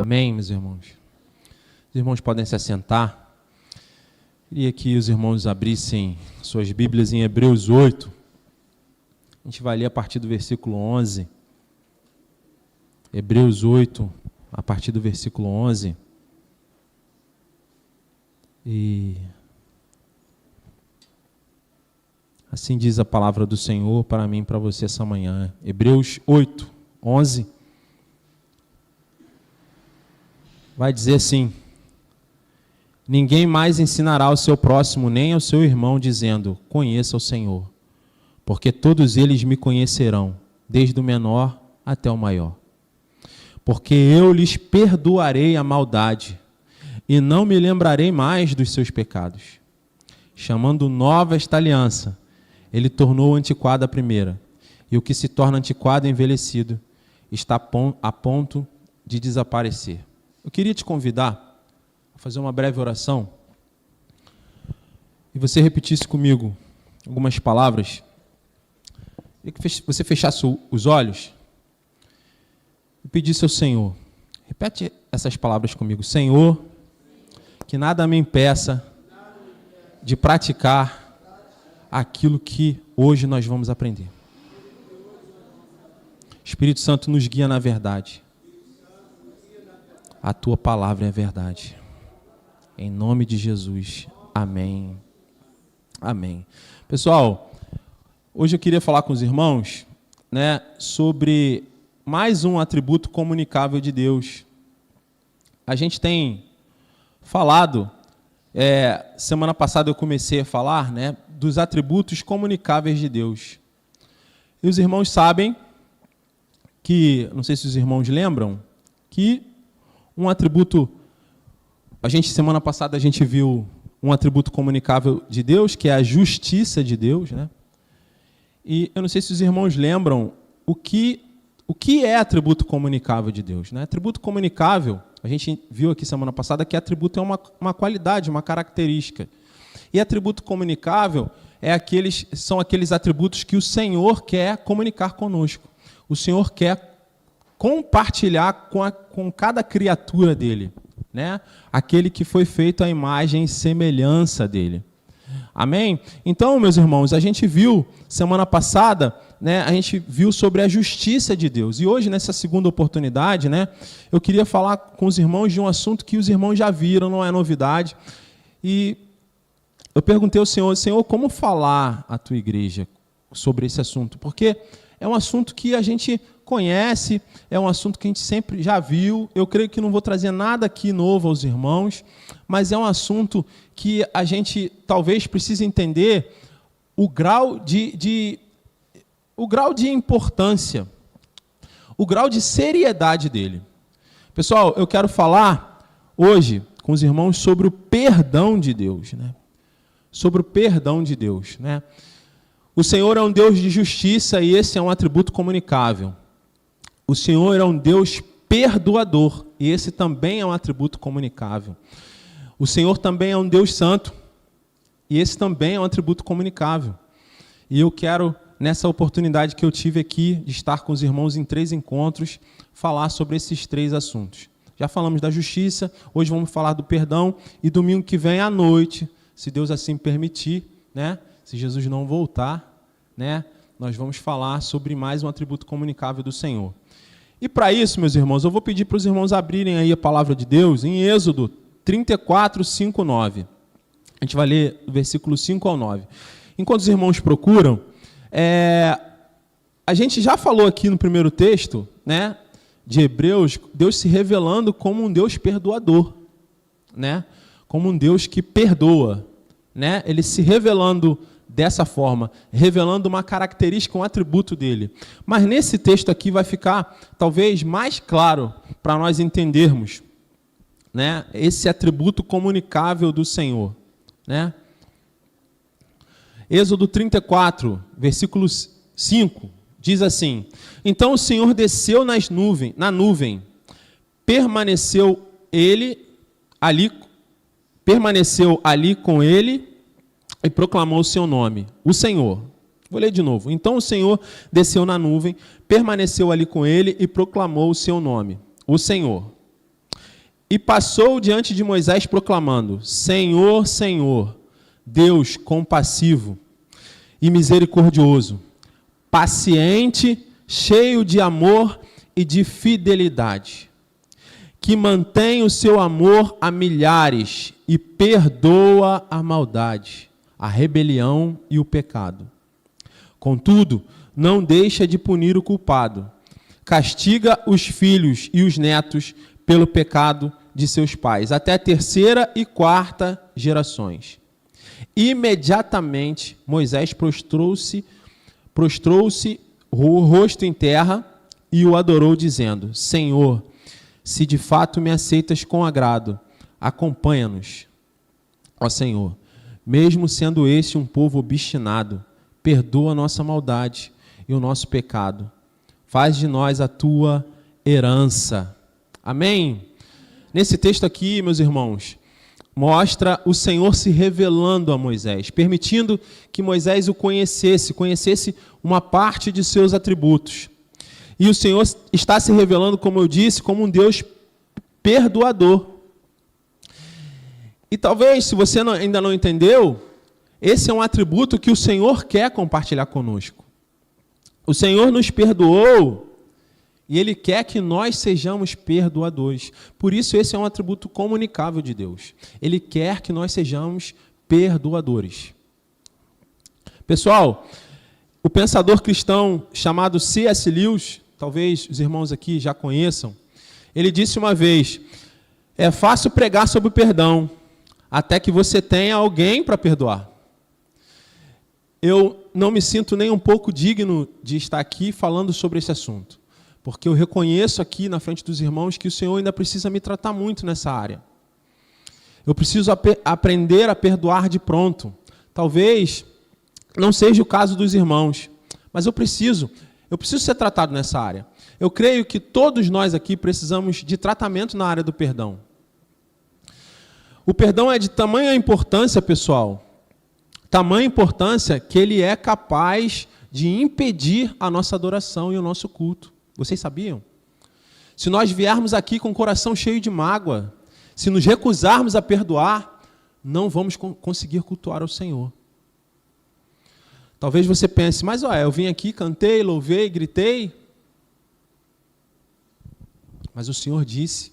Amém, meus irmãos? Os irmãos podem se assentar. Queria que os irmãos abrissem suas Bíblias em Hebreus 8. A gente vai ler a partir do versículo 11. Hebreus 8, a partir do versículo 11. E assim diz a palavra do Senhor para mim e para você essa manhã. Hebreus 8, 11. Vai dizer assim: ninguém mais ensinará ao seu próximo, nem ao seu irmão, dizendo, conheça o Senhor, porque todos eles me conhecerão, desde o menor até o maior. Porque eu lhes perdoarei a maldade, e não me lembrarei mais dos seus pecados. Chamando nova esta aliança, ele tornou antiquada a primeira, e o que se torna antiquado e envelhecido está a ponto de desaparecer. Eu queria te convidar a fazer uma breve oração e você repetisse comigo algumas palavras. Queria que você fechasse os olhos e pedisse ao Senhor. Repete essas palavras comigo. Senhor, que nada me impeça de praticar aquilo que hoje nós vamos aprender. Espírito Santo nos guia na verdade. A tua palavra é verdade. Em nome de Jesus. Amém. Amém. Pessoal, hoje eu queria falar com os irmãos, sobre mais um atributo comunicável de Deus. A gente tem falado, semana passada eu comecei a falar, dos atributos comunicáveis de Deus. E os irmãos sabem que, não sei se os irmãos lembram, que um atributo, semana passada a gente viu um atributo comunicável de Deus, que é a justiça de Deus, E eu não sei se os irmãos lembram o que é atributo comunicável de Deus, Atributo comunicável, a gente viu aqui semana passada que atributo é uma qualidade, uma característica. E atributo comunicável são aqueles atributos que o Senhor quer comunicar conosco. O Senhor quer compartilhar com cada criatura dele, aquele que foi feito à imagem e semelhança dele. Amém? Então, meus irmãos, a gente viu, semana passada, a gente viu sobre a justiça de Deus. E hoje, nessa segunda oportunidade, eu queria falar com os irmãos de um assunto que os irmãos já viram, não é novidade. E eu perguntei ao Senhor, como falar à tua igreja sobre esse assunto? Porque é um assunto que a gente conhece, é um assunto que a gente sempre já viu. Eu creio que não vou trazer nada aqui novo aos irmãos, mas é um assunto que a gente talvez precise entender o grau de importância, o grau de seriedade dele. Pessoal, eu quero falar hoje com os irmãos sobre o perdão de Deus, Sobre o perdão de Deus, O Senhor é um Deus de justiça e esse é um atributo comunicável. O Senhor é um Deus perdoador e esse também é um atributo comunicável. O Senhor também é um Deus santo e esse também é um atributo comunicável. E eu quero, nessa oportunidade que eu tive aqui, de estar com os irmãos em 3 encontros, falar sobre esses 3 assuntos. Já falamos da justiça, hoje vamos falar do perdão e domingo que vem à noite, se Deus assim permitir, se Jesus não voltar, nós vamos falar sobre mais um atributo comunicável do Senhor. E para isso, meus irmãos, eu vou pedir para os irmãos abrirem aí a palavra de Deus em Êxodo 34, 5, 9. A gente vai ler do versículo 5 ao 9. Enquanto os irmãos procuram, a gente já falou aqui no primeiro texto, de Hebreus, Deus se revelando como um Deus perdoador, como um Deus que perdoa, Ele se revelando dessa forma, revelando uma característica, um atributo dele. Mas nesse texto aqui vai ficar talvez mais claro para nós entendermos, esse atributo comunicável do Senhor, Êxodo 34, versículo 5, diz assim: então o Senhor desceu na nuvem, permaneceu ali com ele e proclamou o seu nome, o Senhor. Vou ler de novo. Então o Senhor desceu na nuvem, permaneceu ali com ele e proclamou o seu nome, o Senhor. E passou diante de Moisés proclamando: Senhor, Senhor, Deus compassivo e misericordioso, paciente, cheio de amor e de fidelidade, que mantém o seu amor a milhares e perdoa a maldade, a rebelião e o pecado. Contudo, não deixa de punir o culpado, castiga os filhos e os netos pelo pecado de seus pais, até a terceira e quarta gerações. Imediatamente, Moisés prostrou-se o rosto em terra e o adorou, dizendo: Senhor, se de fato me aceitas com agrado, acompanha-nos, ó Senhor, mesmo sendo este um povo obstinado, perdoa a nossa maldade e o nosso pecado. Faz de nós a tua herança. Amém? Nesse texto aqui, meus irmãos, mostra o Senhor se revelando a Moisés, permitindo que Moisés o conhecesse uma parte de seus atributos. E o Senhor está se revelando, como eu disse, como um Deus perdoador. E talvez, se você ainda não entendeu, esse é um atributo que o Senhor quer compartilhar conosco. O Senhor nos perdoou e Ele quer que nós sejamos perdoadores. Por isso, esse é um atributo comunicável de Deus. Ele quer que nós sejamos perdoadores. Pessoal, o pensador cristão chamado C.S. Lewis, talvez os irmãos aqui já conheçam, ele disse uma vez: é fácil pregar sobre o perdão, até que você tenha alguém para perdoar. Eu não me sinto nem um pouco digno de estar aqui falando sobre esse assunto, porque eu reconheço aqui na frente dos irmãos que o Senhor ainda precisa me tratar muito nessa área. Eu preciso aprender a perdoar de pronto. Talvez não seja o caso dos irmãos, mas eu preciso ser tratado nessa área. Eu creio que todos nós aqui precisamos de tratamento na área do perdão. O perdão é de tamanha importância, pessoal, tamanha importância que ele é capaz de impedir a nossa adoração e o nosso culto. Vocês sabiam? Se nós viermos aqui com o coração cheio de mágoa, se nos recusarmos a perdoar, não vamos conseguir cultuar ao Senhor. Talvez você pense: mas eu vim aqui, cantei, louvei, gritei. Mas o Senhor disse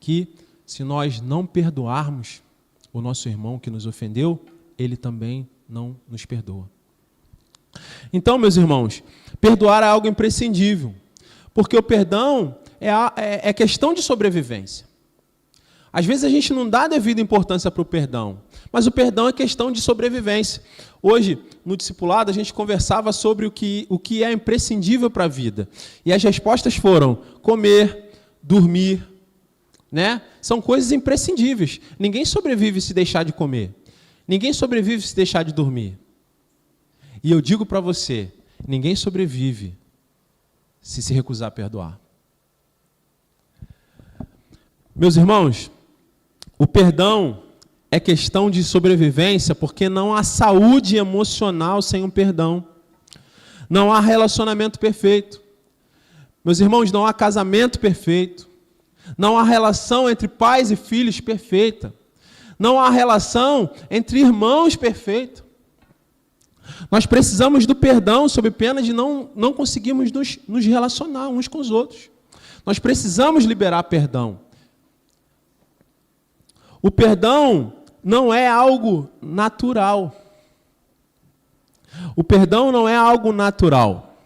que se nós não perdoarmos o nosso irmão que nos ofendeu, ele também não nos perdoa. Então, meus irmãos, perdoar é algo imprescindível, porque o perdão é questão de sobrevivência. Às vezes a gente não dá devida importância para o perdão, mas o perdão é questão de sobrevivência. Hoje, no discipulado, a gente conversava sobre o que é imprescindível para a vida. E as respostas foram comer, dormir, né? São coisas imprescindíveis. Ninguém sobrevive se deixar de comer. Ninguém sobrevive se deixar de dormir. E eu digo para você, ninguém sobrevive se recusar a perdoar. Meus irmãos, o perdão é questão de sobrevivência, porque não há saúde emocional sem um perdão. Não há relacionamento perfeito. Meus irmãos, não há casamento perfeito. Não há relação entre pais e filhos perfeita. Não há relação entre irmãos perfeita. Nós precisamos do perdão sob pena de não conseguirmos nos relacionar uns com os outros. Nós precisamos liberar perdão. O perdão não é algo natural. O perdão não é algo natural.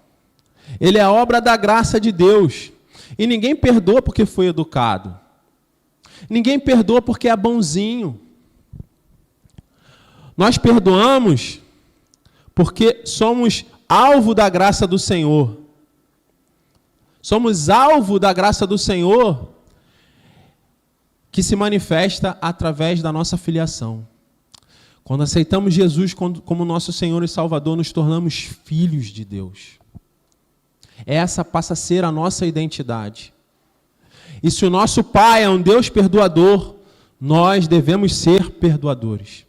Ele é obra da graça de Deus. E ninguém perdoa porque foi educado. Ninguém perdoa porque é bonzinho. Nós perdoamos porque somos alvo da graça do Senhor. Somos alvo da graça do Senhor que se manifesta através da nossa filiação. Quando aceitamos Jesus como nosso Senhor e Salvador, nos tornamos filhos de Deus. Essa passa a ser a nossa identidade. E se o nosso Pai é um Deus perdoador, nós devemos ser perdoadores.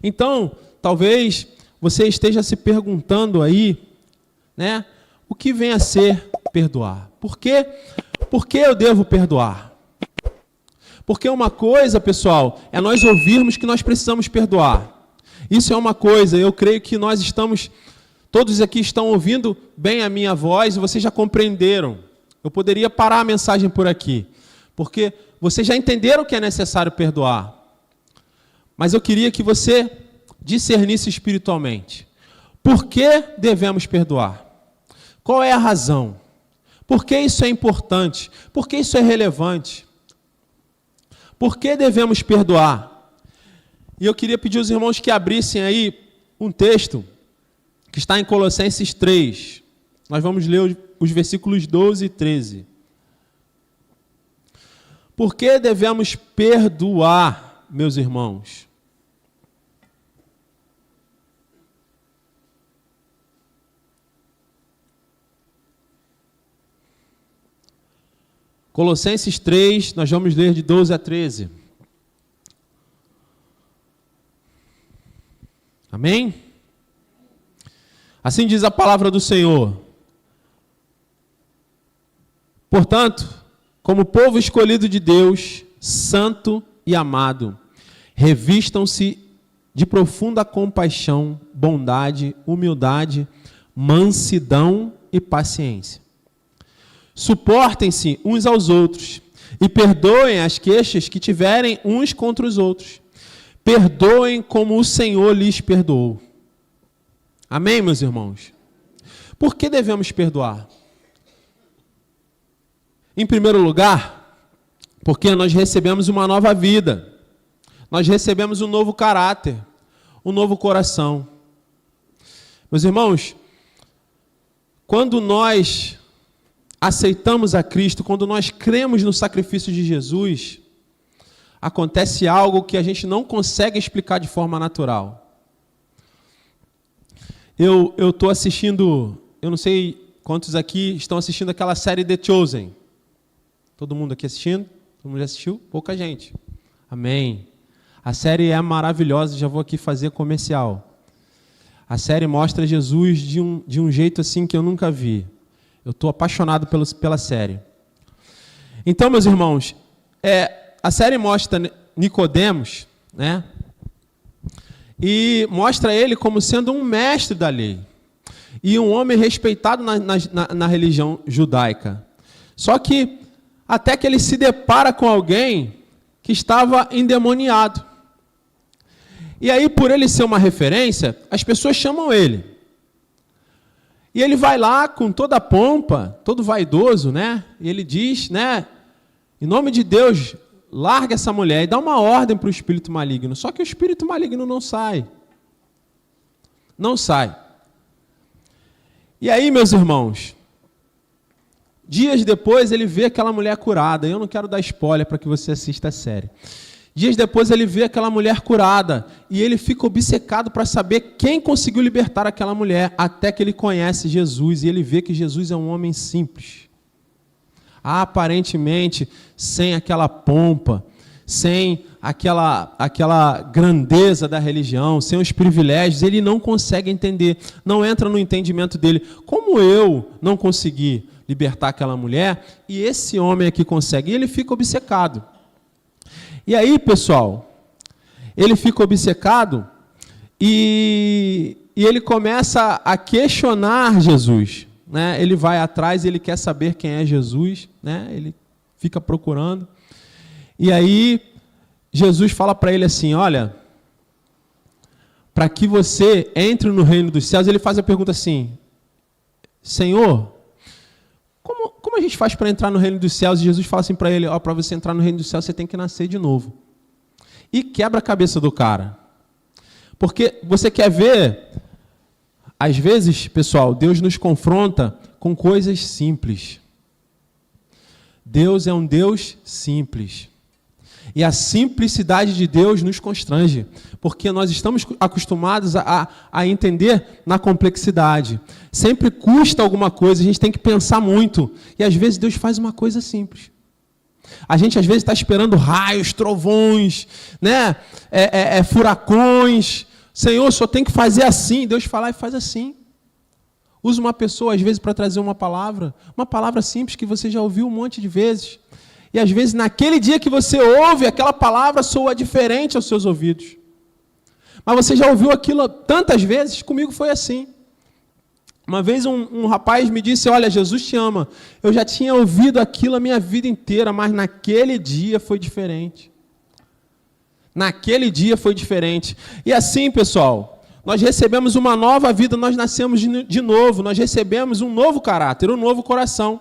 Então, talvez você esteja se perguntando aí, né, o que vem a ser perdoar? Por quê? Por que eu devo perdoar? Porque uma coisa, pessoal, é nós ouvirmos que nós precisamos perdoar. Isso é uma coisa, eu creio que nós estamos, todos aqui estão ouvindo bem a minha voz e vocês já compreenderam. Eu poderia parar a mensagem por aqui, porque vocês já entenderam que é necessário perdoar. Mas eu queria que você discernisse espiritualmente. Por que devemos perdoar? Qual é a razão? Por que isso é importante? Por que isso é relevante? Por que devemos perdoar? E eu queria pedir aos irmãos que abrissem aí um texto que está em Colossenses 3. Nós vamos ler os versículos 12 e 13. Por que devemos perdoar, meus irmãos? Colossenses 3, nós vamos ler de 12 a 13. Amém? Assim diz a palavra do Senhor. Portanto, como povo escolhido de Deus, santo e amado, revistam-se de profunda compaixão, bondade, humildade, mansidão e paciência. Suportem-se uns aos outros e perdoem as queixas que tiverem uns contra os outros. Perdoem como o Senhor lhes perdoou. Amém, meus irmãos? Por que devemos perdoar? Em primeiro lugar, porque nós recebemos uma nova vida. Nós recebemos um novo caráter, um novo coração. Meus irmãos, quando nós aceitamos a Cristo, quando nós cremos no sacrifício de Jesus, acontece algo que a gente não consegue explicar de forma natural. Eu estou assistindo, eu não sei quantos aqui estão assistindo aquela série The Chosen. Todo mundo aqui assistindo? Todo mundo já assistiu? Pouca gente. Amém. A série é maravilhosa, já vou aqui fazer comercial. A série mostra Jesus de um jeito assim que eu nunca vi. Eu estou apaixonado pela série. Então, meus irmãos, a série mostra Nicodemos, né? E mostra ele como sendo um mestre da lei. E um homem respeitado na religião judaica. Só que, até que ele se depara com alguém que estava endemoniado. E aí, por ele ser uma referência, as pessoas chamam ele. E ele vai lá com toda a pompa, todo vaidoso, né? E ele diz, né? Em nome de Deus, larga essa mulher e dá uma ordem para o espírito maligno. Só que o espírito maligno não sai. Não sai. E aí, meus irmãos, dias depois ele vê aquela mulher curada. Eu não quero dar spoiler para que você assista a série. Dias depois ele vê aquela mulher curada e ele fica obcecado para saber quem conseguiu libertar aquela mulher, até que ele conhece Jesus e ele vê que Jesus é um homem simples. Aparentemente, sem aquela pompa, sem aquela grandeza da religião, sem os privilégios, ele não consegue entender, não entra no entendimento dele. Como eu não consegui libertar aquela mulher e esse homem aqui consegue? E ele fica obcecado. E aí, pessoal, ele fica obcecado e ele começa a questionar Jesus, né? Ele vai atrás, ele quer saber quem é Jesus, né? Ele fica procurando. E aí, Jesus fala para ele assim, olha, para que você entre no reino dos céus, ele faz a pergunta assim, Senhor, como a gente faz para entrar no reino dos céus? E Jesus fala assim para ele, para você entrar no reino dos céus, você tem que nascer de novo. E quebra a cabeça do cara. Porque você quer ver, às vezes, pessoal, Deus nos confronta com coisas simples. Deus é um Deus simples. E a simplicidade de Deus nos constrange, porque nós estamos acostumados a entender na complexidade. Sempre custa alguma coisa, a gente tem que pensar muito. E às vezes Deus faz uma coisa simples. A gente às vezes está esperando raios, trovões, né? Furacões. Senhor, só tem que fazer assim. Deus fala e faz assim. Usa uma pessoa, às vezes, para trazer uma palavra simples que você já ouviu um monte de vezes. E, às vezes, naquele dia que você ouve, aquela palavra soa diferente aos seus ouvidos. Mas você já ouviu aquilo tantas vezes? Comigo foi assim. Uma vez um rapaz me disse, olha, Jesus te ama. Eu já tinha ouvido aquilo a minha vida inteira, mas naquele dia foi diferente. Naquele dia foi diferente. E assim, pessoal, nós recebemos uma nova vida, nós nascemos de novo, nós recebemos um novo caráter, um novo coração.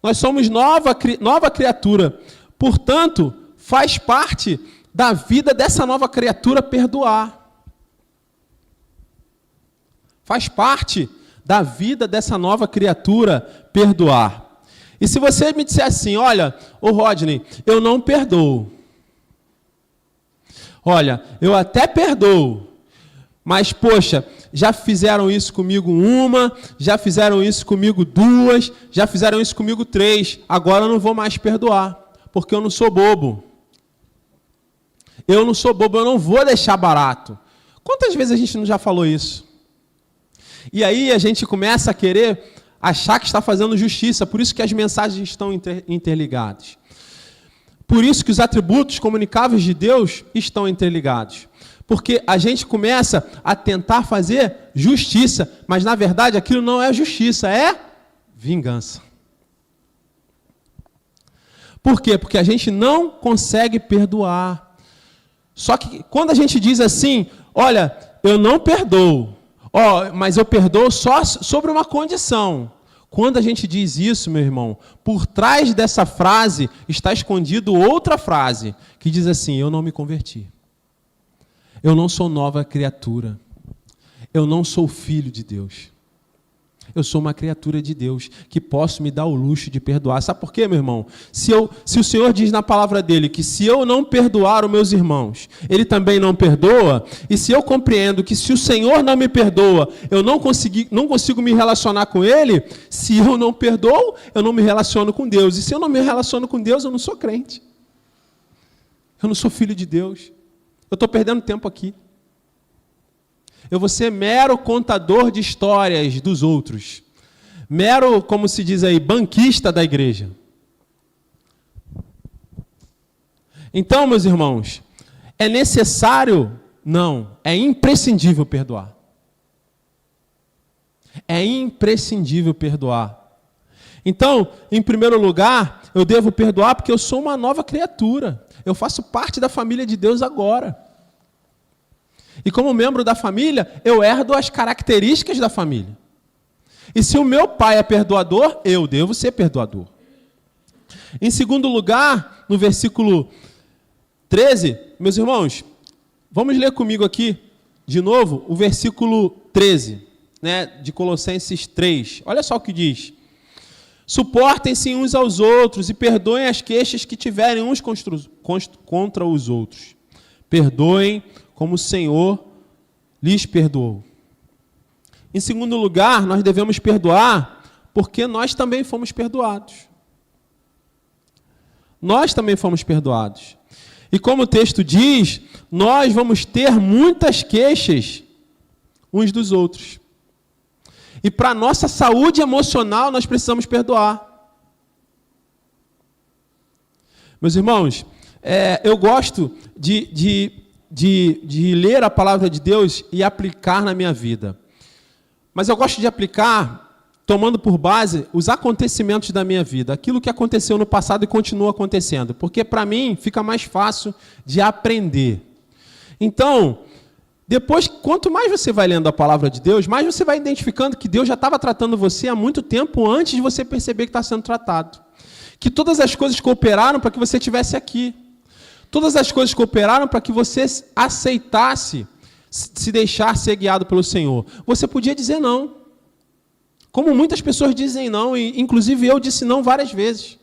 Nós somos nova criatura. Portanto, faz parte da vida dessa nova criatura perdoar. Faz parte da vida dessa nova criatura perdoar. E se você me disser assim, olha, ô Rodney, eu não perdoo. Olha, eu até perdoo, mas, poxa, já fizeram isso comigo uma, já fizeram isso comigo duas, já fizeram isso comigo três, agora eu não vou mais perdoar, porque eu não sou bobo. Eu não sou bobo, eu não vou deixar barato. Quantas vezes a gente não já falou isso? E aí a gente começa a querer achar que está fazendo justiça, por isso que as mensagens estão interligadas. Por isso que os atributos comunicáveis de Deus estão interligados. Porque a gente começa a tentar fazer justiça, mas na verdade aquilo não é justiça, é vingança. Por quê? Porque a gente não consegue perdoar. Só que quando a gente diz assim, olha, eu não perdoo, mas eu perdoo só sobre uma condição. Quando a gente diz isso, meu irmão, por trás dessa frase está escondido outra frase, que diz assim, eu não me converti. Eu não sou nova criatura. Eu não sou filho de Deus. Eu sou uma criatura de Deus, que posso me dar o luxo de perdoar. Sabe por quê, meu irmão? Se o Senhor diz na palavra dele que se eu não perdoar os meus irmãos, ele também não perdoa, e se eu compreendo que se o Senhor não me perdoa, eu não consigo me relacionar com ele, se eu não perdoo, eu não me relaciono com Deus. E se eu não me relaciono com Deus, eu não sou crente. Eu não sou filho de Deus. Eu estou perdendo tempo aqui. Eu vou ser mero contador de histórias dos outros. Mero, como se diz aí, banquista da igreja. Então, meus irmãos, é necessário? Não, é imprescindível perdoar. É imprescindível perdoar. Então, em primeiro lugar, eu devo perdoar porque eu sou uma nova criatura. Eu faço parte da família de Deus agora. E como membro da família, eu herdo as características da família. E se o meu pai é perdoador, eu devo ser perdoador. Em segundo lugar, no versículo 13, meus irmãos, vamos ler comigo aqui, de novo, o versículo 13, de Colossenses 3. Olha só o que diz. Suportem-se uns aos outros e perdoem as queixas que tiverem uns contra os outros. Perdoem como o Senhor lhes perdoou. Em segundo lugar, nós devemos perdoar porque nós também fomos perdoados. Nós também fomos perdoados. E como o texto diz, nós vamos ter muitas queixas uns dos outros. E para a nossa saúde emocional, nós precisamos perdoar. Meus irmãos, eu gosto de ler a palavra de Deus e aplicar na minha vida. Mas eu gosto de aplicar tomando por base os acontecimentos da minha vida, aquilo que aconteceu no passado e continua acontecendo, porque para mim fica mais fácil de aprender. Então, depois, quanto mais você vai lendo a palavra de Deus, mais você vai identificando que Deus já estava tratando você há muito tempo antes de você perceber que está sendo tratado. Que todas as coisas cooperaram para que você estivesse aqui. Todas as coisas cooperaram para que você aceitasse se deixar ser guiado pelo Senhor. Você podia dizer não. Como muitas pessoas dizem não, e inclusive eu disse não várias vezes.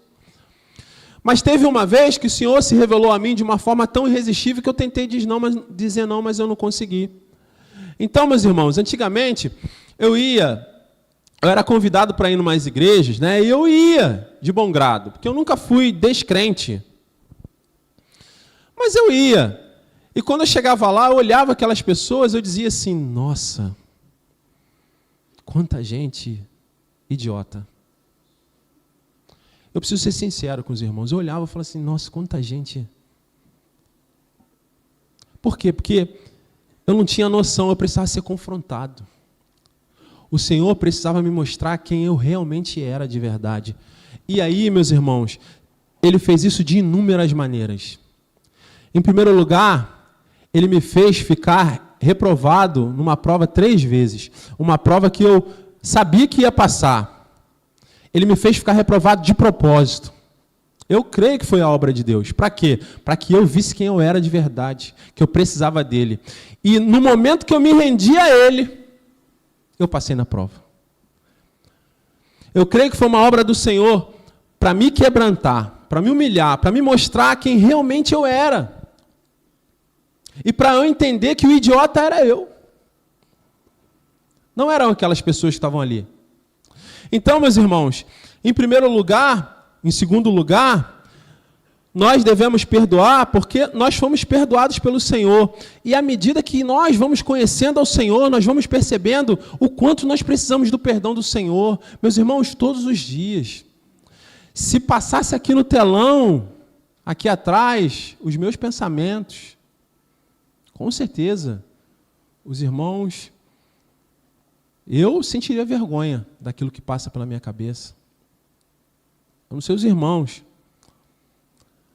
Mas teve uma vez que o Senhor se revelou a mim de uma forma tão irresistível que eu tentei dizer não, mas eu não consegui. Então, meus irmãos, antigamente eu era convidado para ir em umas igrejas, e eu ia de bom grado, porque eu nunca fui descrente. Mas eu ia. E quando eu chegava lá, eu olhava aquelas pessoas, eu dizia assim, nossa, Quanta gente idiota. Eu preciso ser sincero com os irmãos. Eu olhava e falava assim, nossa, quanta gente. Por quê? Porque eu não tinha noção, eu precisava ser confrontado. O Senhor precisava me mostrar quem eu realmente era de verdade. E aí, meus irmãos, Ele fez isso de inúmeras maneiras. Em primeiro lugar, Ele me fez ficar reprovado numa prova 3 vezes. Uma prova que eu sabia que ia passar. Ele me fez ficar reprovado de propósito. Eu creio que foi a obra de Deus. Para quê? Para que eu visse quem eu era de verdade, que eu precisava dele. E no momento que eu me rendi a Ele, eu passei na prova. Eu creio que foi uma obra do Senhor para me quebrantar, para me humilhar, para me mostrar quem realmente eu era. E para eu entender que o idiota era eu. Não eram aquelas pessoas que estavam ali. Então, meus irmãos, em primeiro lugar, em segundo lugar, nós devemos perdoar porque nós fomos perdoados pelo Senhor. E à medida que nós vamos conhecendo ao Senhor, nós vamos percebendo o quanto nós precisamos do perdão do Senhor. Meus irmãos, todos os dias. Se passasse aqui no telão, aqui atrás, os meus pensamentos, com certeza, os irmãos, eu sentiria vergonha daquilo que passa pela minha cabeça. Eu não sei os irmãos.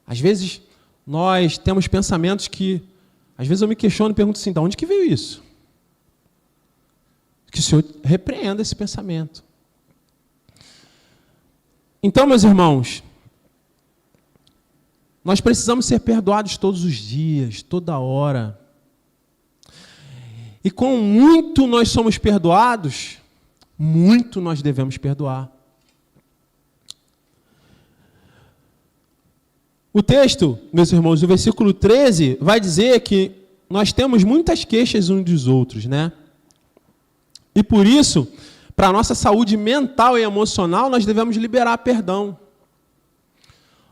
Às vezes, nós temos pensamentos que, às vezes eu me questiono e pergunto assim, de onde que veio isso? Que o Senhor repreenda esse pensamento. Então, meus irmãos, nós precisamos ser perdoados todos os dias, toda hora. E com muito nós somos perdoados, muito nós devemos perdoar. O texto, meus irmãos, o versículo 13, vai dizer que nós temos muitas queixas uns dos outros, né? E por isso, para a nossa saúde mental e emocional, nós devemos liberar perdão.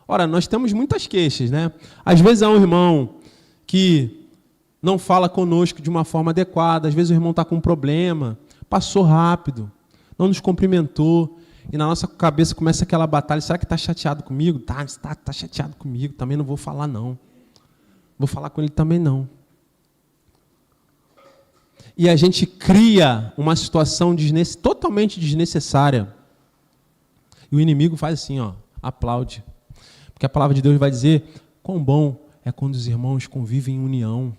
Ora, nós temos muitas queixas, né? Às vezes é um irmão que não fala conosco de uma forma adequada, às vezes o irmão está com um problema, passou rápido, não nos cumprimentou, e na nossa cabeça começa aquela batalha, será que está chateado comigo? Tá chateado comigo, também não vou falar não. Vou falar com ele também não. E a gente cria uma situação totalmente desnecessária. E o inimigo faz assim, aplaude. Porque a palavra de Deus vai dizer, quão bom é quando os irmãos convivem em união.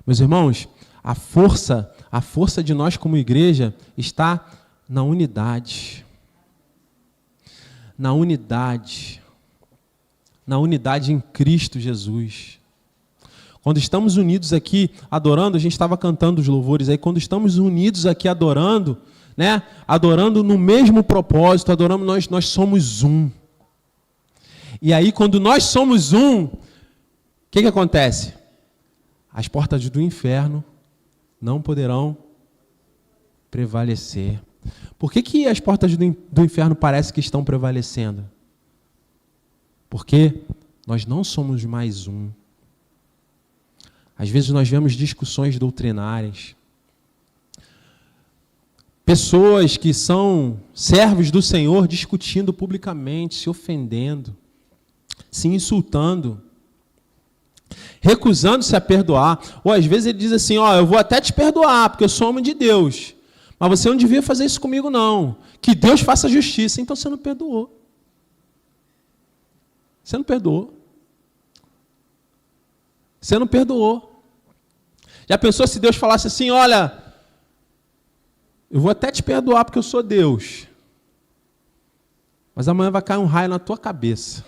Meus irmãos, a força de nós como igreja está na unidade. Na unidade. Na unidade em Cristo Jesus. Quando estamos unidos aqui adorando, a gente estava cantando os louvores aí, quando estamos unidos aqui adorando, né? Adorando no mesmo propósito, adorando nós somos um. E aí quando nós somos um, o que acontece? As portas do inferno não poderão prevalecer. Por que as portas do inferno parecem que estão prevalecendo? Porque nós não somos mais um. Às vezes nós vemos discussões doutrinárias. Pessoas que são servos do Senhor discutindo publicamente, se ofendendo, se insultando, recusando-se a perdoar. Ou às vezes ele diz assim, eu vou até te perdoar, porque eu sou homem de Deus. Mas você não devia fazer isso comigo, não. Que Deus faça justiça. Então você não perdoou. Você não perdoou. Você não perdoou. Já pensou se Deus falasse assim, olha, eu vou até te perdoar porque eu sou Deus. Mas amanhã vai cair um raio na tua cabeça.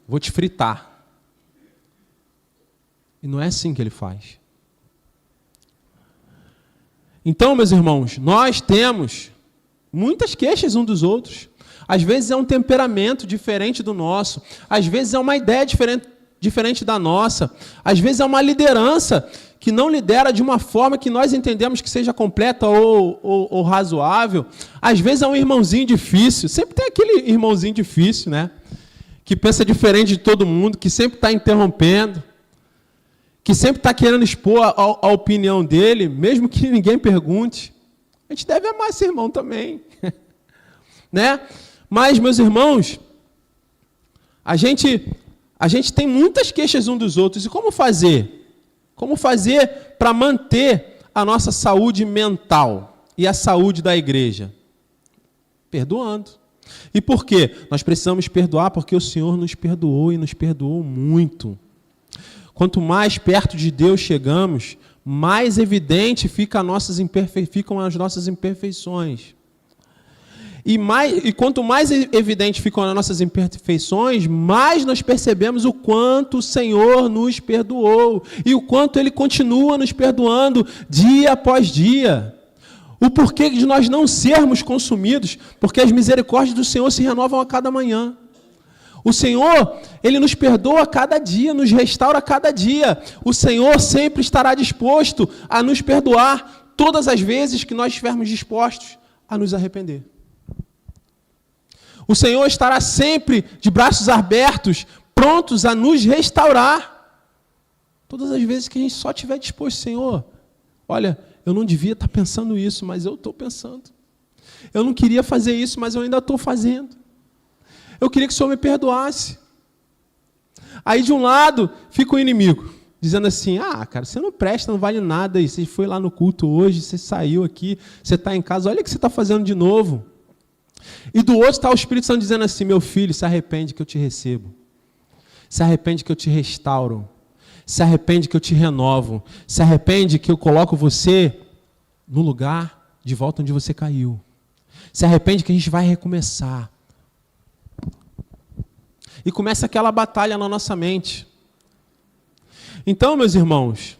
Vou te fritar. E não é assim que ele faz. Então, meus irmãos, nós temos muitas queixas uns dos outros. Às vezes é um temperamento diferente do nosso. Às vezes é uma ideia diferente da nossa. Às vezes é uma liderança que não lidera de uma forma que nós entendemos que seja completa ou razoável. Às vezes é um irmãozinho difícil. Sempre tem aquele irmãozinho difícil, né? Que pensa diferente de todo mundo, que sempre está interrompendo, que sempre está querendo expor a opinião dele, mesmo que ninguém pergunte. A gente deve amar esse irmão também. Né? Mas, meus irmãos, a gente tem muitas queixas uns dos outros. E como fazer? Como fazer para manter a nossa saúde mental e a saúde da igreja? Perdoando. E por quê? Nós precisamos perdoar porque o Senhor nos perdoou e nos perdoou muito. Quanto mais perto de Deus chegamos, mais evidente ficam as nossas imperfeições. E quanto mais evidente ficam as nossas imperfeições, mais nós percebemos o quanto o Senhor nos perdoou e o quanto Ele continua nos perdoando dia após dia. O porquê de nós não sermos consumidos, porque as misericórdias do Senhor se renovam a cada manhã. O Senhor, Ele nos perdoa a cada dia, nos restaura a cada dia. O Senhor sempre estará disposto a nos perdoar todas as vezes que nós estivermos dispostos a nos arrepender. O Senhor estará sempre de braços abertos, prontos a nos restaurar. Todas as vezes que a gente só estiver disposto, Senhor, olha, eu não devia estar pensando isso, mas eu estou pensando. Eu não queria fazer isso, mas eu ainda estou fazendo. Eu queria que o Senhor me perdoasse. Aí, de um lado, fica o inimigo, dizendo assim, cara, você não presta, não vale nada, e você foi lá no culto hoje, você saiu aqui, você está em casa, olha o que você está fazendo de novo. E do outro está o Espírito Santo dizendo assim, meu filho, se arrepende que eu te recebo. Se arrepende que eu te restauro. Se arrepende que eu te renovo. Se arrepende que eu coloco você no lugar de volta onde você caiu. Se arrepende que a gente vai recomeçar. E começa aquela batalha na nossa mente. Então, meus irmãos,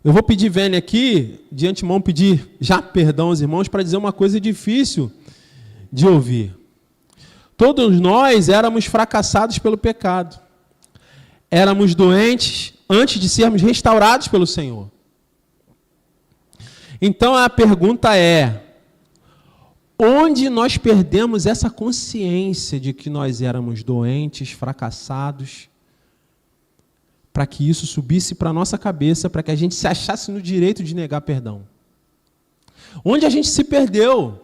eu vou pedir Vênia aqui, de antemão pedir já perdão aos irmãos, para dizer uma coisa difícil de ouvir. Todos nós éramos fracassados pelo pecado. Éramos doentes antes de sermos restaurados pelo Senhor. Então a pergunta é, onde nós perdemos essa consciência de que nós éramos doentes, fracassados, para que isso subisse para a nossa cabeça, para que a gente se achasse no direito de negar perdão? Onde a gente se perdeu?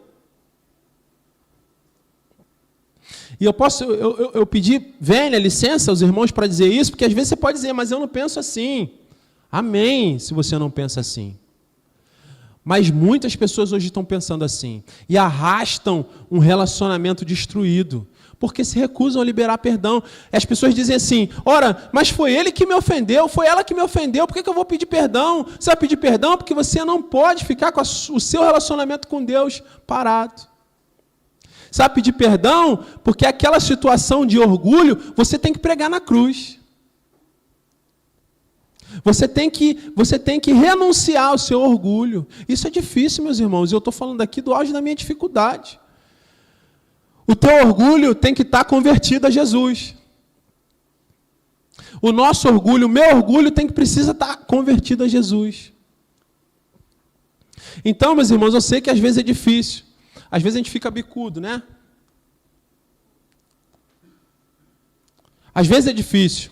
E eu pedi, Vênia, licença aos irmãos para dizer isso, porque às vezes você pode dizer, mas eu não penso assim. Amém, se você não pensa assim. Mas muitas pessoas hoje estão pensando assim, e arrastam um relacionamento destruído, porque se recusam a liberar perdão. As pessoas dizem assim, ora, mas foi ele que me ofendeu, foi ela que me ofendeu, por que eu vou pedir perdão? Você vai pedir perdão porque você não pode ficar com o seu relacionamento com Deus parado. Você vai pedir perdão porque aquela situação de orgulho, você tem que pregar na cruz. Você tem que renunciar ao seu orgulho. Isso é difícil, meus irmãos. Eu estou falando aqui do auge da minha dificuldade. O teu orgulho tem que estar convertido a Jesus. O nosso orgulho, o meu orgulho precisa estar convertido a Jesus. Então, meus irmãos, eu sei que às vezes é difícil. Às vezes a gente fica bicudo, né? Às vezes é difícil.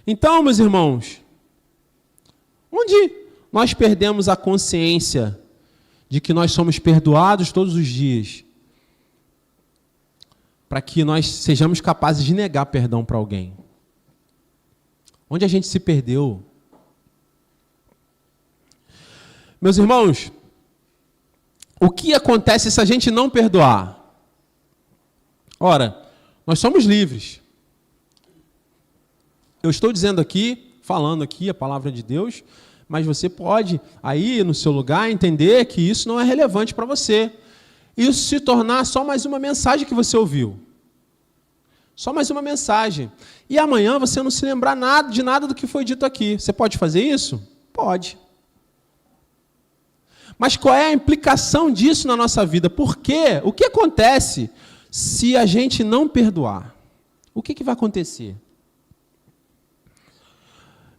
Então, meus irmãos, onde nós perdemos a consciência de que nós somos perdoados todos os dias, para que nós sejamos capazes de negar perdão para alguém? Onde a gente se perdeu? Meus irmãos, o que acontece se a gente não perdoar? Ora, nós somos livres. Eu estou dizendo aqui, falando aqui a palavra de Deus, mas você pode, aí no seu lugar, entender que isso não é relevante para você. Isso se tornar só mais uma mensagem que você ouviu. Só mais uma mensagem. E amanhã você não se lembrar de nada do que foi dito aqui. Você pode fazer isso? Pode. Mas qual é a implicação disso na nossa vida? Por quê? O que acontece se a gente não perdoar? O que vai acontecer?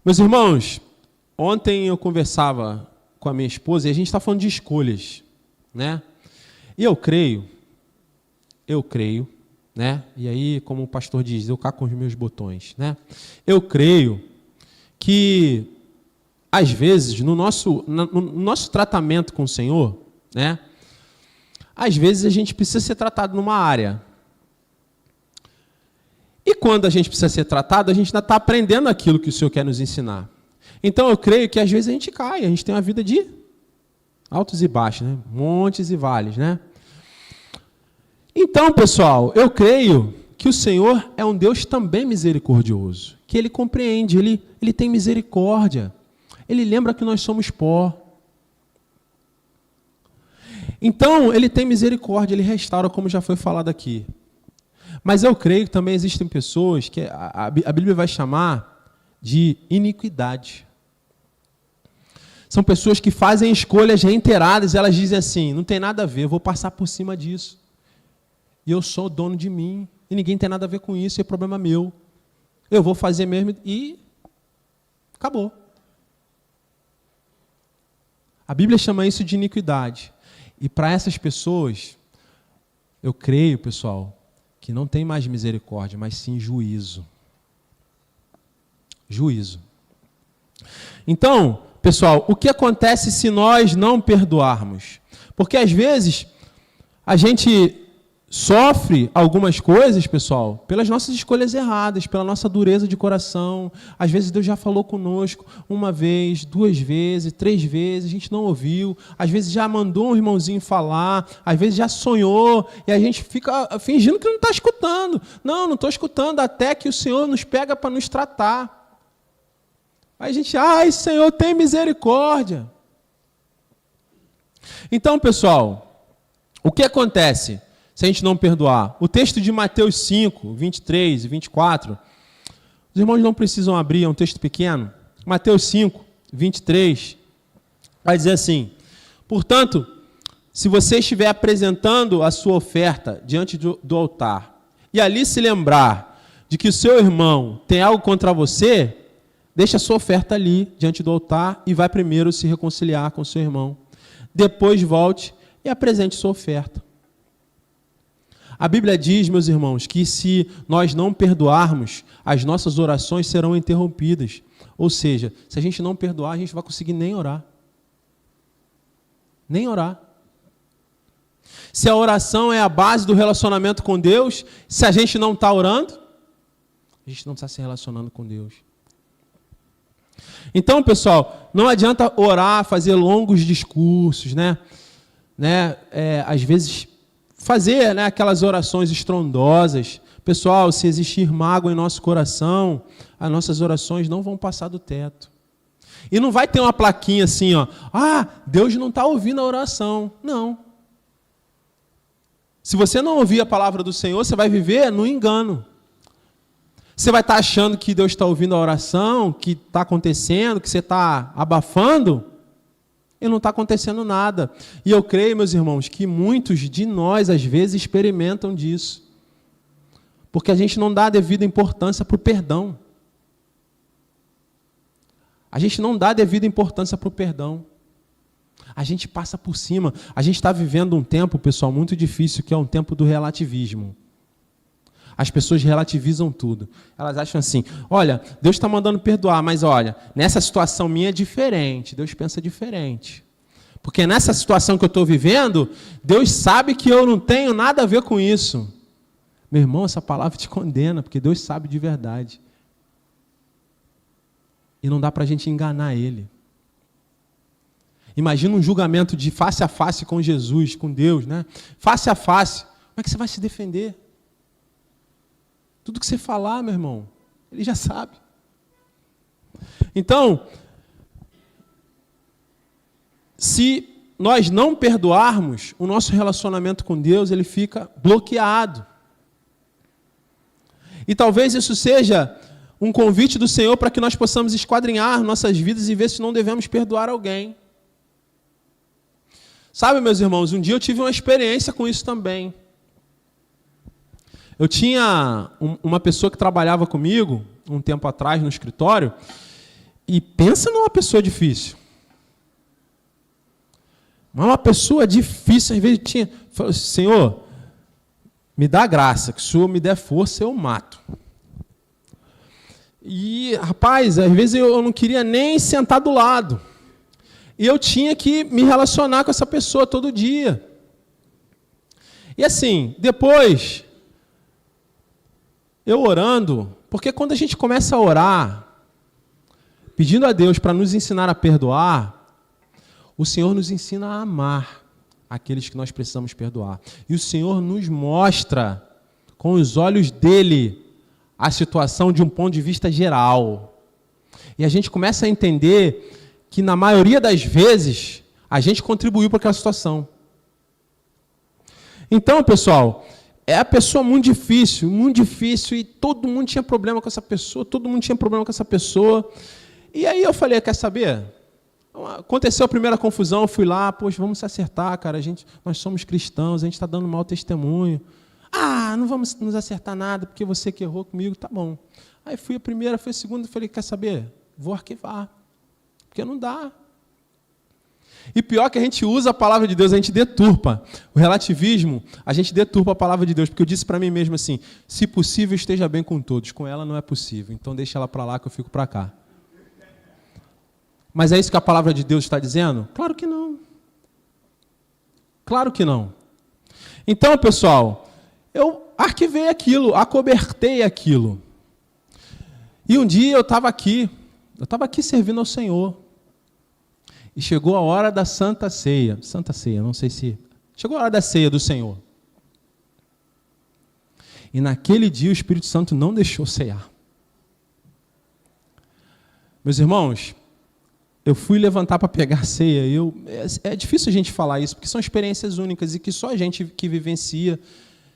Meus irmãos, ontem eu conversava com a minha esposa e a gente está falando de escolhas, né? E eu creio né? E aí, como o pastor diz, eu cá com os meus botões, né? Eu creio que, às vezes, no nosso tratamento com o Senhor, né? Às vezes a gente precisa ser tratado numa área. E quando a gente precisa ser tratado, a gente ainda está aprendendo aquilo que o Senhor quer nos ensinar. Então eu creio que às vezes a gente cai, a gente tem uma vida de altos e baixos, né? Montes e vales, né? Então, pessoal, eu creio que o Senhor é um Deus também misericordioso, que Ele compreende, Ele tem misericórdia, Ele lembra que nós somos pó. Então, Ele tem misericórdia, Ele restaura, como já foi falado aqui. Mas eu creio que também existem pessoas que a Bíblia vai chamar de iniquidade. São pessoas que fazem escolhas reiteradas e elas dizem assim, não tem nada a ver, eu vou passar por cima disso. E eu sou dono de mim, e ninguém tem nada a ver com isso, é problema meu. Eu vou fazer mesmo e acabou. A Bíblia chama isso de iniquidade. E para essas pessoas, eu creio, pessoal, que não tem mais misericórdia, mas sim juízo. Juízo. Então, pessoal, o que acontece se nós não perdoarmos? Porque às vezes a gente sofre algumas coisas, pessoal, pelas nossas escolhas erradas, pela nossa dureza de coração. Às vezes Deus já falou conosco uma vez, 2 vezes, 3 vezes, a gente não ouviu. Às vezes já mandou um irmãozinho falar, às vezes já sonhou, e a gente fica fingindo que não está escutando. Não estou escutando, até que o Senhor nos pega para nos tratar. Aí a gente, ai, Senhor, tem misericórdia. Então, pessoal, o que acontece se a gente não perdoar? O texto de Mateus 5, 23 e 24, os irmãos não precisam abrir, é um texto pequeno. Mateus 5, 23, vai dizer assim, portanto, se você estiver apresentando a sua oferta diante do altar, e ali se lembrar de que o seu irmão tem algo contra você, deixa a sua oferta ali, diante do altar, e vai primeiro se reconciliar com o seu irmão. Depois volte e apresente sua oferta. A Bíblia diz, meus irmãos, que se nós não perdoarmos, as nossas orações serão interrompidas. Ou seja, se a gente não perdoar, a gente não vai conseguir nem orar. Nem orar. Se a oração é a base do relacionamento com Deus, se a gente não está orando, a gente não está se relacionando com Deus. Então, pessoal, não adianta orar, fazer longos discursos, né? Às vezes fazer, né, aquelas orações estrondosas. Pessoal, se existir mágoa em nosso coração, as nossas orações não vão passar do teto. E não vai ter uma plaquinha assim, ó, Deus não está ouvindo a oração. Não. Se você não ouvir a palavra do Senhor, você vai viver no engano. Você vai estar achando que Deus está ouvindo a oração, que está acontecendo, que você está abafando, e não está acontecendo nada. E eu creio, meus irmãos, que muitos de nós, às vezes, experimentam disso. Porque a gente não dá a devida importância para o perdão. A gente não dá a devida importância para o perdão. A gente passa por cima. A gente está vivendo um tempo, pessoal, muito difícil, que é um tempo do relativismo. As pessoas relativizam tudo. Elas acham assim, olha, Deus está mandando perdoar, mas olha, nessa situação minha é diferente. Deus pensa diferente. Porque nessa situação que eu estou vivendo, Deus sabe que eu não tenho nada a ver com isso. Meu irmão, essa palavra te condena, porque Deus sabe de verdade. E não dá para a gente enganar Ele. Imagina um julgamento de face a face com Jesus, com Deus, né? Face a face. Como é que você vai se defender? Tudo que você falar, meu irmão, Ele já sabe. Então, se nós não perdoarmos, o nosso relacionamento com Deus, ele fica bloqueado. E talvez isso seja um convite do Senhor para que nós possamos esquadrinhar nossas vidas e ver se não devemos perdoar alguém. Sabe, meus irmãos, um dia eu tive uma experiência com isso também. Eu tinha uma pessoa que trabalhava comigo, um tempo atrás, no escritório, e pensa numa pessoa difícil. Mas uma pessoa difícil, às vezes tinha... Falou, Senhor, Me dá graça, que se o Senhor me der força, eu mato. E, rapaz, às vezes eu não queria nem sentar do lado. E eu tinha que me relacionar com essa pessoa todo dia. E assim, depois, eu orando, porque quando a gente começa a orar, pedindo a Deus para nos ensinar a perdoar, o Senhor nos ensina a amar aqueles que nós precisamos perdoar. E o Senhor nos mostra, com os olhos dele, a situação de um ponto de vista geral. E a gente começa a entender que, na maioria das vezes, a gente contribuiu para aquela situação. Então, pessoal, é a pessoa muito difícil, e todo mundo tinha problema com essa pessoa, E aí eu falei, quer saber? Aconteceu a primeira confusão, eu fui lá, poxa, vamos se acertar, cara, nós somos cristãos, a gente está dando mau testemunho. Ah, não vamos nos acertar nada, porque você que errou comigo, tá bom. Aí fui a primeira, fui a segunda, falei, quer saber? Vou arquivar, porque não dá. E pior que a gente usa a palavra de Deus, a gente deturpa. O relativismo, a gente deturpa a palavra de Deus, porque eu disse para mim mesmo assim, se possível esteja bem com todos, com ela não é possível, então deixa ela para lá que eu fico para cá. Mas é isso que a palavra de Deus está dizendo? Claro que não. Claro que não. Então, pessoal, eu arquivei aquilo, acobertei aquilo. E um dia eu estava aqui servindo ao Senhor. E chegou a hora da Santa Ceia. Santa Ceia, não sei se... Chegou a hora da ceia do Senhor. E naquele dia o Espírito Santo não deixou ceiar. Meus irmãos, eu fui levantar para pegar a ceia. É difícil a gente falar isso, porque são experiências únicas e que só a gente que vivencia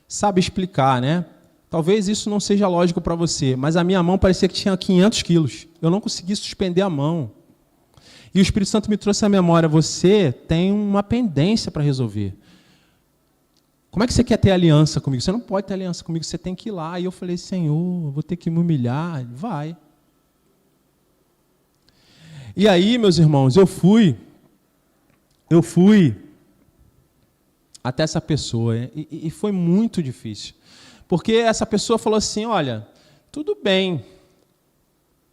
sabe explicar, né? Talvez isso não seja lógico para você, mas a minha mão parecia que tinha 500 quilos. Eu não consegui suspender a mão. E o Espírito Santo me trouxe à memória, você tem uma pendência para resolver. Como é que você quer ter aliança comigo? Você não pode ter aliança comigo, você tem que ir lá. E eu falei, Senhor, eu vou ter que me humilhar. Vai. E aí, meus irmãos, eu fui até essa pessoa, e foi muito difícil. Porque essa pessoa falou assim, olha, tudo bem,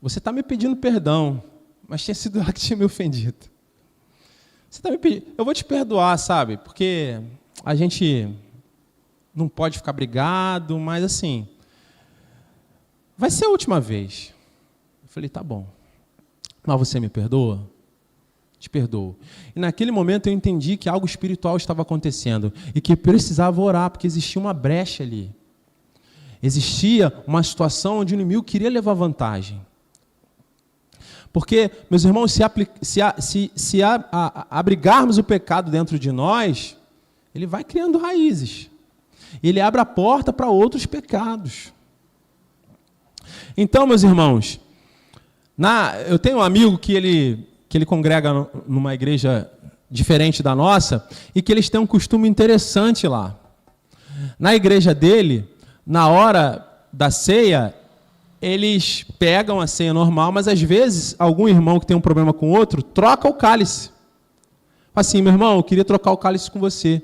você está me pedindo perdão, mas tinha sido ela que tinha me ofendido. Você está me pedindo, eu vou te perdoar, sabe? Porque a gente não pode ficar brigado, mas assim, vai ser a última vez. Eu falei, tá bom. Mas você me perdoa? Te perdoo. E naquele momento eu entendi que algo espiritual estava acontecendo e que precisava orar, porque existia uma brecha ali. Existia uma situação onde o inimigo queria levar vantagem. Porque, meus irmãos, se abrigarmos o pecado dentro de nós, ele vai criando raízes. Ele abre a porta para outros pecados. Então, meus irmãos, eu tenho um amigo que ele congrega numa igreja diferente da nossa e que eles têm um costume interessante lá. Na igreja dele, na hora da ceia, eles pegam a ceia normal, mas às vezes algum irmão que tem um problema com outro troca o cálice. Assim, meu irmão, eu queria trocar o cálice com você.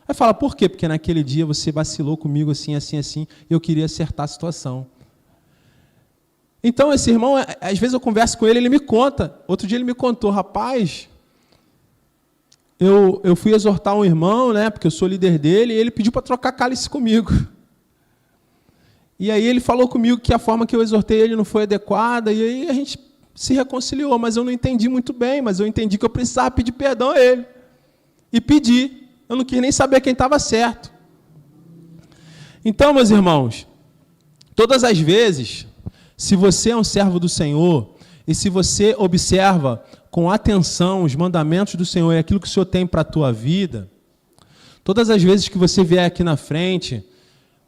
Aí fala, por quê? Porque naquele dia você vacilou comigo assim, assim, assim, e eu queria acertar a situação. Então, esse irmão, às vezes eu converso com ele me conta. Outro dia ele me contou, rapaz, eu fui exortar um irmão, né, porque eu sou líder dele, e ele pediu para trocar cálice comigo. E aí ele falou comigo que a forma que eu exortei ele não foi adequada, e aí a gente se reconciliou, mas eu não entendi muito bem, mas eu entendi que eu precisava pedir perdão a ele. E pedi. Eu não quis nem saber quem estava certo. Então, meus irmãos, todas as vezes, se você é um servo do Senhor, e se você observa com atenção os mandamentos do Senhor e aquilo que o Senhor tem para a tua vida, todas as vezes que você vier aqui na frente,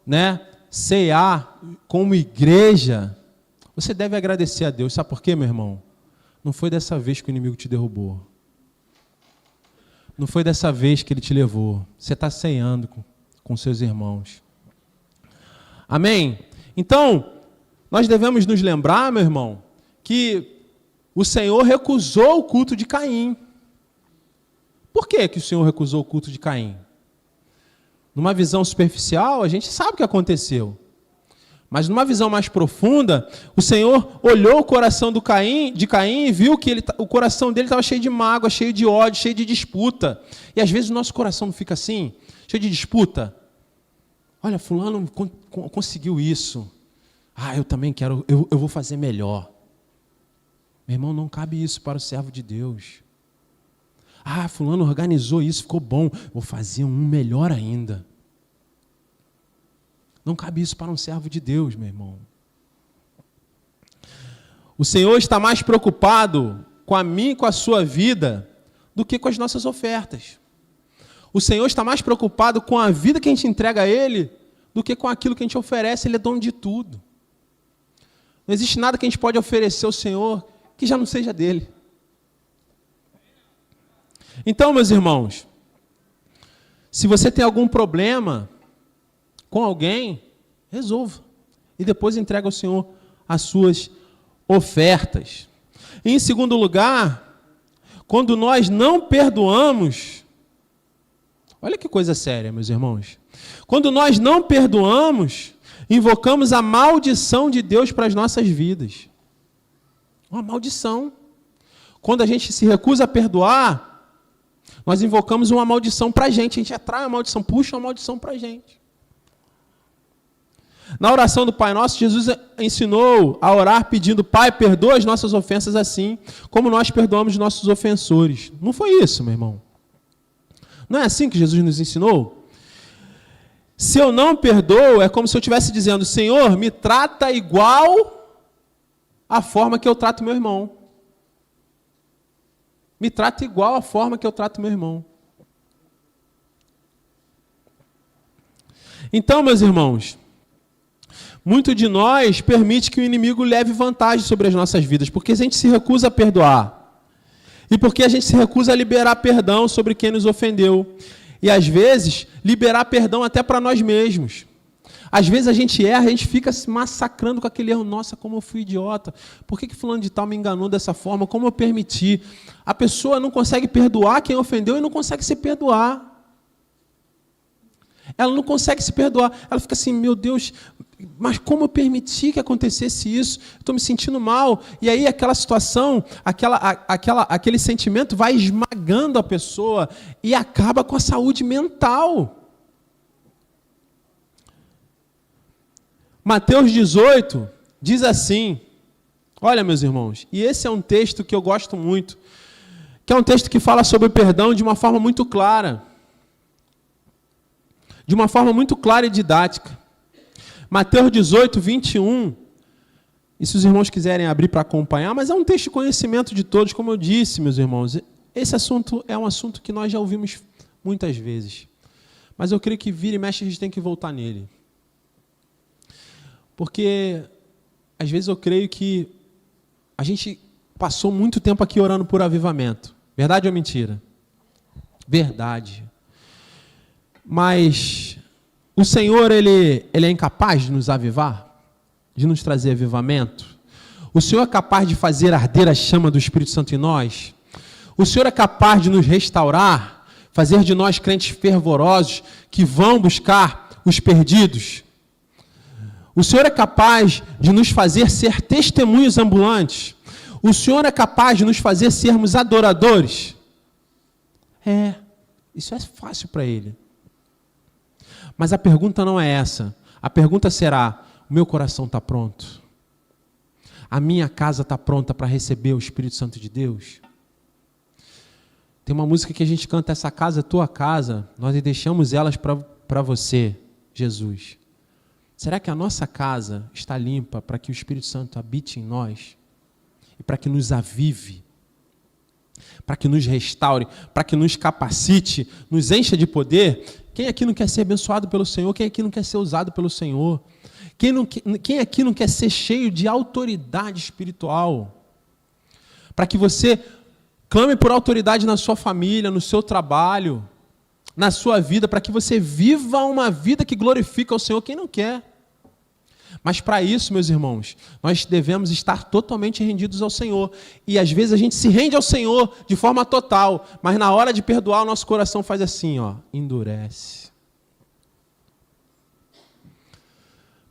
né, cear como igreja, você deve agradecer a Deus. Sabe por quê, meu irmão? Não foi dessa vez que o inimigo te derrubou. Não foi dessa vez que ele te levou. Você está ceando com seus irmãos. Amém? Então, nós devemos nos lembrar, meu irmão, que o Senhor recusou o culto de Caim. Por que o Senhor recusou o culto de Caim? Numa visão superficial, a gente sabe o que aconteceu. Mas numa visão mais profunda, o Senhor olhou o coração de Caim e viu que o coração dele estava cheio de mágoa, cheio de ódio, cheio de disputa. E às vezes o nosso coração não fica assim, cheio de disputa. Olha, fulano conseguiu isso. Eu também quero, eu vou fazer melhor. Meu irmão, não cabe isso para o servo de Deus. Fulano organizou isso, ficou bom. Vou fazer um melhor ainda. Não cabe isso para um servo de Deus, meu irmão. O Senhor está mais preocupado com a minha e com a sua vida do que com as nossas ofertas. O Senhor está mais preocupado com a vida que a gente entrega a Ele do que com aquilo que a gente oferece. Ele é dono de tudo. Não existe nada que a gente pode oferecer ao Senhor que já não seja dele. Então, meus irmãos, se você tem algum problema com alguém, resolva. E depois entrega ao Senhor as suas ofertas. E, em segundo lugar, quando nós não perdoamos, olha que coisa séria, meus irmãos. Quando nós não perdoamos, invocamos a maldição de Deus para as nossas vidas. Uma maldição. Quando a gente se recusa a perdoar, nós invocamos uma maldição para a gente atrai uma maldição, puxa uma maldição para a gente. Na oração do Pai Nosso, Jesus ensinou a orar pedindo: Pai, perdoa as nossas ofensas assim, como nós perdoamos nossos ofensores. Não foi isso, meu irmão? Não é assim que Jesus nos ensinou? Se eu não perdoo, é como se eu estivesse dizendo: Senhor, me trata igual à forma que eu trato meu irmão. Me trata igual à forma que eu trato meu irmão. Então, meus irmãos, muito de nós permite que o inimigo leve vantagem sobre as nossas vidas, porque a gente se recusa a perdoar. E porque a gente se recusa a liberar perdão sobre quem nos ofendeu. E, às vezes, liberar perdão até para nós mesmos. Às vezes a gente erra, a gente fica se massacrando com aquele erro. Nossa, como eu fui idiota. Por que fulano de tal me enganou dessa forma? Como eu permiti? A pessoa não consegue perdoar quem ofendeu e não consegue se perdoar. Ela não consegue se perdoar. Ela fica assim: meu Deus, mas como eu permiti que acontecesse isso? Estou me sentindo mal. E aí aquela situação, aquele sentimento vai esmagando a pessoa e acaba com a saúde mental. Mateus 18 diz assim, olha, meus irmãos, e esse é um texto que eu gosto muito, que é um texto que fala sobre o perdão de uma forma muito clara. De uma forma muito clara e didática. Mateus 18, 21. E se os irmãos quiserem abrir para acompanhar, mas é um texto de conhecimento de todos, como eu disse, meus irmãos. Esse assunto é um assunto que nós já ouvimos muitas vezes. Mas eu creio que vira e mexe a gente tem que voltar nele. Porque, às vezes, eu creio que a gente passou muito tempo aqui orando por avivamento. Verdade ou mentira? Verdade. Mas o Senhor, Ele é incapaz de nos avivar? De nos trazer avivamento? O Senhor é capaz de fazer arder a chama do Espírito Santo em nós? O Senhor é capaz de nos restaurar? Fazer de nós crentes fervorosos que vão buscar os perdidos? O Senhor é capaz de nos fazer ser testemunhos ambulantes? O Senhor é capaz de nos fazer sermos adoradores? Isso é fácil para Ele. Mas a pergunta não é essa. A pergunta será: o meu coração está pronto? A minha casa está pronta para receber o Espírito Santo de Deus? Tem uma música que a gente canta: essa casa é tua casa, nós deixamos elas para você, Jesus. Será que a nossa casa está limpa para que o Espírito Santo habite em nós? E para que nos avive? Para que nos restaure? Para que nos capacite? Nos encha de poder? Quem aqui não quer ser abençoado pelo Senhor? Quem aqui não quer ser usado pelo Senhor? Quem aqui não quer ser cheio de autoridade espiritual? Para que você clame por autoridade na sua família, no seu trabalho, na sua vida, para que você viva uma vida que glorifica o Senhor. Quem não quer? Mas para isso, meus irmãos, nós devemos estar totalmente rendidos ao Senhor. E às vezes a gente se rende ao Senhor de forma total, mas na hora de perdoar o nosso coração faz assim, endurece.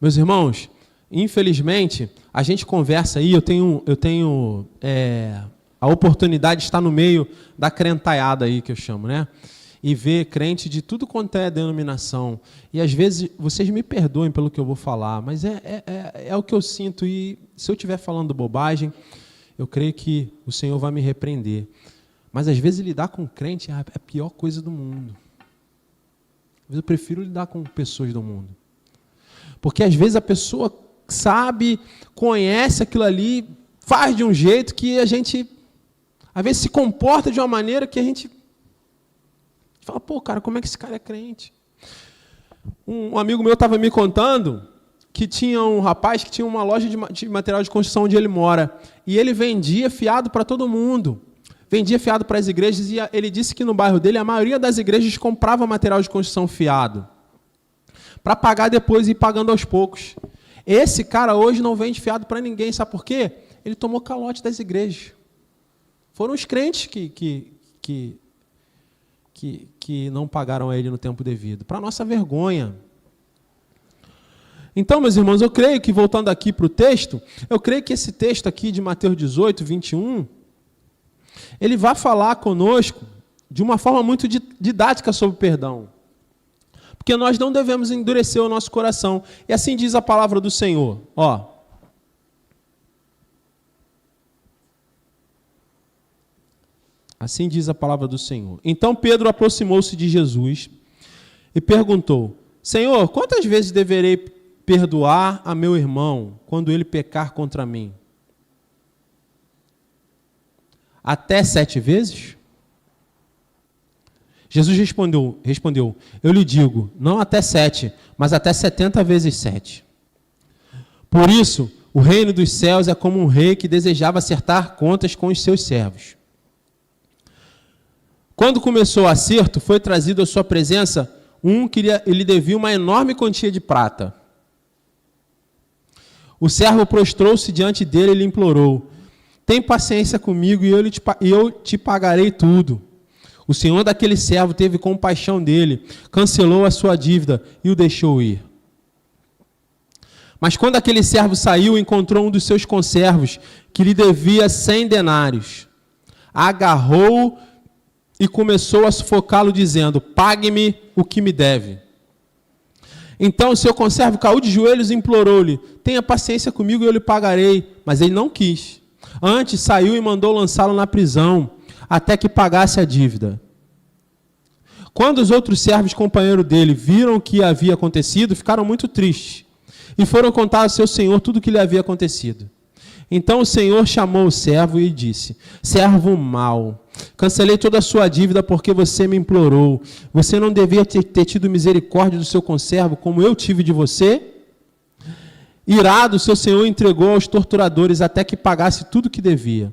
Meus irmãos, infelizmente, a gente conversa aí, eu tenho a oportunidade de estar no meio da crentaiada aí, que eu chamo, né? E ver crente de tudo quanto é denominação. E às vezes, vocês me perdoem pelo que eu vou falar, mas é o que eu sinto. E se eu estiver falando bobagem, eu creio que o Senhor vai me repreender. Mas às vezes lidar com crente é a pior coisa do mundo. Às vezes eu prefiro lidar com pessoas do mundo. Porque às vezes a pessoa sabe, conhece aquilo ali, faz de um jeito que a gente, às vezes, se comporta de uma maneira que a gente fala, pô, cara, como é que esse cara é crente? Um amigo meu estava me contando que tinha um rapaz que tinha uma loja de material de construção onde ele mora. E ele vendia fiado para todo mundo. Vendia fiado para as igrejas. E ele disse que no bairro dele, a maioria das igrejas comprava material de construção fiado. Para pagar depois e ir pagando aos poucos. Esse cara hoje não vende fiado para ninguém. Sabe por quê? Ele tomou calote das igrejas. Foram os crentes que não pagaram a ele no tempo devido. Para nossa vergonha. Então, meus irmãos, eu creio que, voltando aqui para o texto, eu creio que esse texto aqui de Mateus 18, 21, ele vai falar conosco de uma forma muito didática sobre o perdão. Porque nós não devemos endurecer o nosso coração. E assim diz a palavra do Senhor. Ó. Assim diz a palavra do Senhor. Então Pedro aproximou-se de Jesus e perguntou: Senhor, quantas vezes deverei perdoar a meu irmão quando ele pecar contra mim? Até 7 vezes? Jesus respondeu, eu lhe digo, não até 7, mas até 70 vezes 7. Por isso, o reino dos céus é como um rei que desejava acertar contas com os seus servos. Quando começou o acerto, foi trazido à sua presença um que lhe devia uma enorme quantia de prata. O servo prostrou-se diante dele e lhe implorou: tem paciência comigo e eu te pagarei tudo. O senhor daquele servo teve compaixão dele, cancelou a sua dívida e o deixou ir. Mas quando aquele servo saiu, encontrou um dos seus conservos, que lhe devia 100 denários. Agarrou-o e começou a sufocá-lo, dizendo: pague-me o que me deve. Então o seu conservo caiu de joelhos e implorou-lhe: tenha paciência comigo e eu lhe pagarei. Mas ele não quis. Antes saiu e mandou lançá-lo na prisão, até que pagasse a dívida. Quando os outros servos companheiros dele viram o que havia acontecido, ficaram muito tristes e foram contar ao seu senhor tudo o que lhe havia acontecido. Então o senhor chamou o servo e disse: servo mau, cancelei toda a sua dívida porque você me implorou. Você não devia ter tido misericórdia do seu conservo como eu tive de você? Irado, seu senhor entregou aos torturadores até que pagasse tudo o que devia.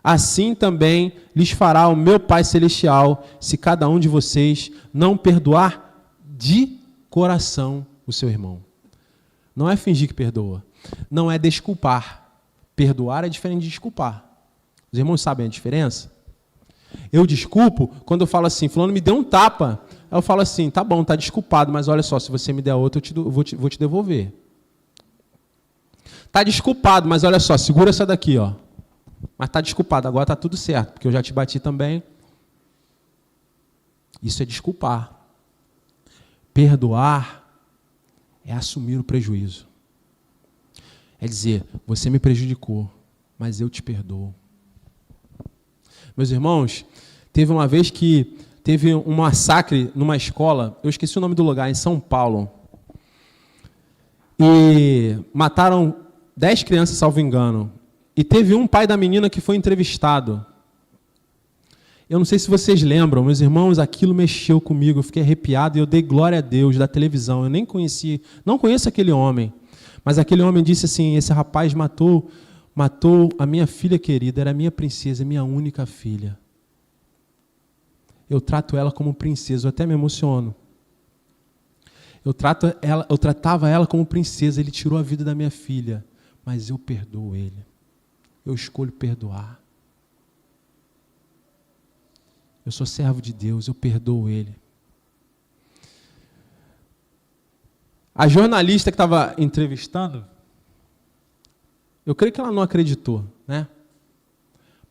Assim também lhes fará o meu Pai Celestial, se cada um de vocês não perdoar de coração o seu irmão. Não é fingir que perdoa. Não é desculpar. Perdoar é diferente de desculpar. Os irmãos sabem a diferença? Eu desculpo quando eu falo assim: fulano me deu um tapa. Aí eu falo assim: tá bom, tá desculpado, mas olha só, se você me der outro, eu vou te devolver. Tá desculpado, mas olha só, segura essa daqui, ó. Mas tá desculpado, agora tá tudo certo, porque eu já te bati também. Isso é desculpar. Perdoar é assumir o prejuízo. É dizer: você me prejudicou, mas eu te perdoo. Meus irmãos, teve uma vez que teve um massacre numa escola, eu esqueci o nome do lugar, em São Paulo. E mataram 10 crianças, salvo engano. E teve um pai da menina que foi entrevistado. Eu não sei se vocês lembram, meus irmãos, aquilo mexeu comigo, eu fiquei arrepiado e eu dei glória a Deus da televisão. Eu nem conheci, não conheço aquele homem. Mas aquele homem disse assim: esse rapaz matou a minha filha querida, era minha princesa, minha única filha. Eu trato ela como princesa, eu até me emociono. Eu tratava ela como princesa, ele tirou a vida da minha filha, mas eu perdoo ele. Eu escolho perdoar. Eu sou servo de Deus, eu perdoo ele. A jornalista que estava entrevistando, eu creio que ela não acreditou, né?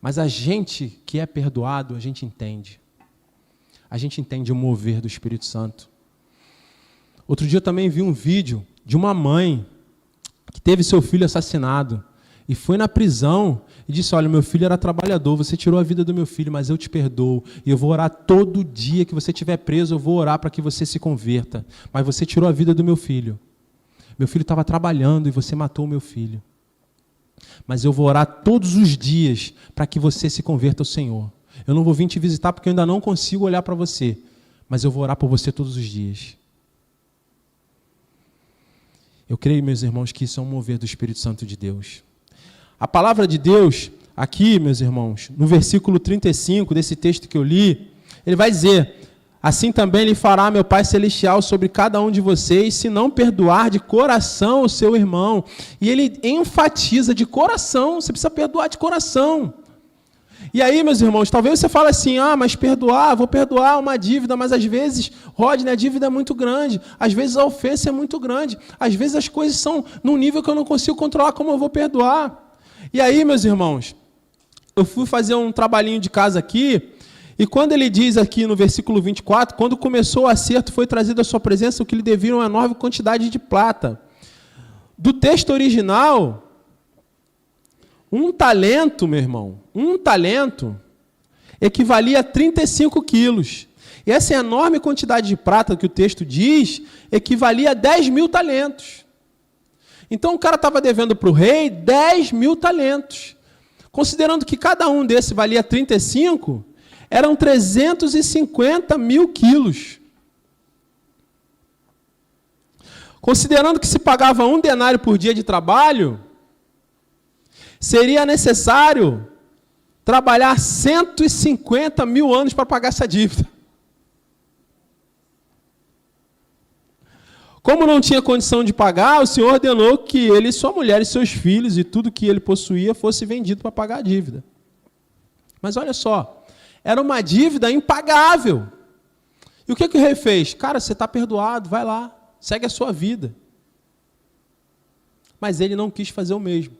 Mas a gente que é perdoado, a gente entende. A gente entende o mover do Espírito Santo. Outro dia eu também vi um vídeo de uma mãe que teve seu filho assassinado e foi na prisão e disse, olha, meu filho era trabalhador, você tirou a vida do meu filho, mas eu te perdoo e eu vou orar todo dia que você estiver preso, eu vou orar para que você se converta, mas você tirou a vida do meu filho. Meu filho estava trabalhando e você matou o meu filho. Mas eu vou orar todos os dias para que você se converta ao Senhor. Eu não vou vir te visitar porque eu ainda não consigo olhar para você, mas eu vou orar por você todos os dias. Eu creio, meus irmãos, que isso é um mover do Espírito Santo de Deus. A palavra de Deus, aqui, meus irmãos, no versículo 35 desse texto que eu li, ele vai dizer, assim também lhe fará meu Pai Celestial sobre cada um de vocês, se não perdoar de coração o seu irmão. E ele enfatiza de coração, você precisa perdoar de coração. E aí, meus irmãos, talvez você fale assim, mas perdoar, vou perdoar uma dívida, mas às vezes, Rodney, a dívida é muito grande, às vezes a ofensa é muito grande, às vezes as coisas são num nível que eu não consigo controlar, como eu vou perdoar? E aí, meus irmãos, eu fui fazer um trabalhinho de casa aqui, e quando ele diz aqui no versículo 24, quando começou o acerto, foi trazido à sua presença o que lhe deviam uma enorme quantidade de prata. Do texto original, um talento, meu irmão, um talento equivalia a 35 quilos. E essa enorme quantidade de prata que o texto diz, equivalia a 10 mil talentos. Então o cara estava devendo para o rei 10 mil talentos. Considerando que cada um desses valia 35, eram 350 mil quilos. Considerando que se pagava 1 denário por dia de trabalho, seria necessário trabalhar 150 mil anos para pagar essa dívida. Como não tinha condição de pagar, o Senhor ordenou que ele, sua mulher e seus filhos e tudo que ele possuía fosse vendido para pagar a dívida. Mas olha só, era uma dívida impagável. E o que o rei fez? Cara, você está perdoado, vai lá, segue a sua vida. Mas ele não quis fazer o mesmo.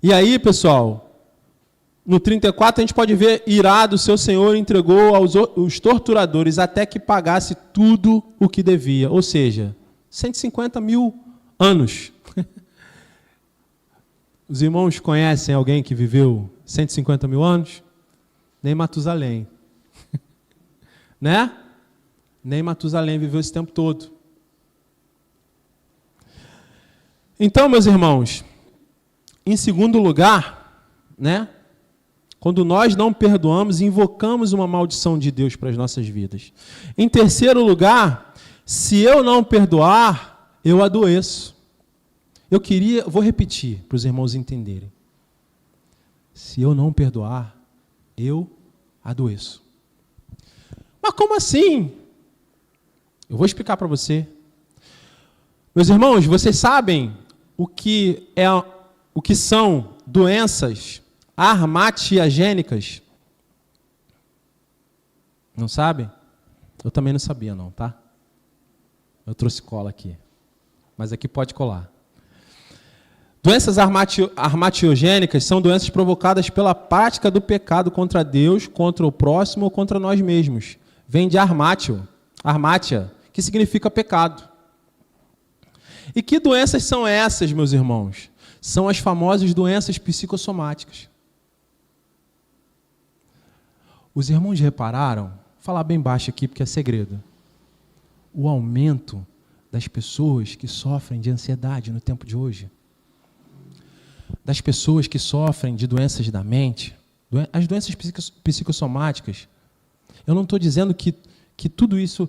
E aí, pessoal, no 34 a gente pode ver, irado, seu senhor entregou aos torturadores até que pagasse tudo o que devia. Ou seja, 150 mil anos. Os irmãos conhecem alguém que viveu 150 mil anos? Nem Matusalém. Né? Nem Matusalém viveu esse tempo todo. Então, meus irmãos, em segundo lugar, né? Quando nós não perdoamos, invocamos uma maldição de Deus para as nossas vidas. Em terceiro lugar, se eu não perdoar, eu adoeço. Vou repetir para os irmãos entenderem. Se eu não perdoar, eu adoeço. Mas como assim? Eu vou explicar para você. Meus irmãos, vocês sabem o que são doenças armatiagênicas? Não sabem? Eu também não sabia não, tá? Eu trouxe cola aqui. Mas aqui pode colar. Doenças armatiogênicas são doenças provocadas pela prática do pecado contra Deus, contra o próximo ou contra nós mesmos. Vem de armátia, que significa pecado. E que doenças são essas, meus irmãos? São as famosas doenças psicossomáticas. Os irmãos repararam, vou falar bem baixo aqui porque é segredo, o aumento das pessoas que sofrem de ansiedade no tempo de hoje, das pessoas que sofrem de doenças da mente, as doenças psicossomáticas. Eu não estou dizendo que tudo isso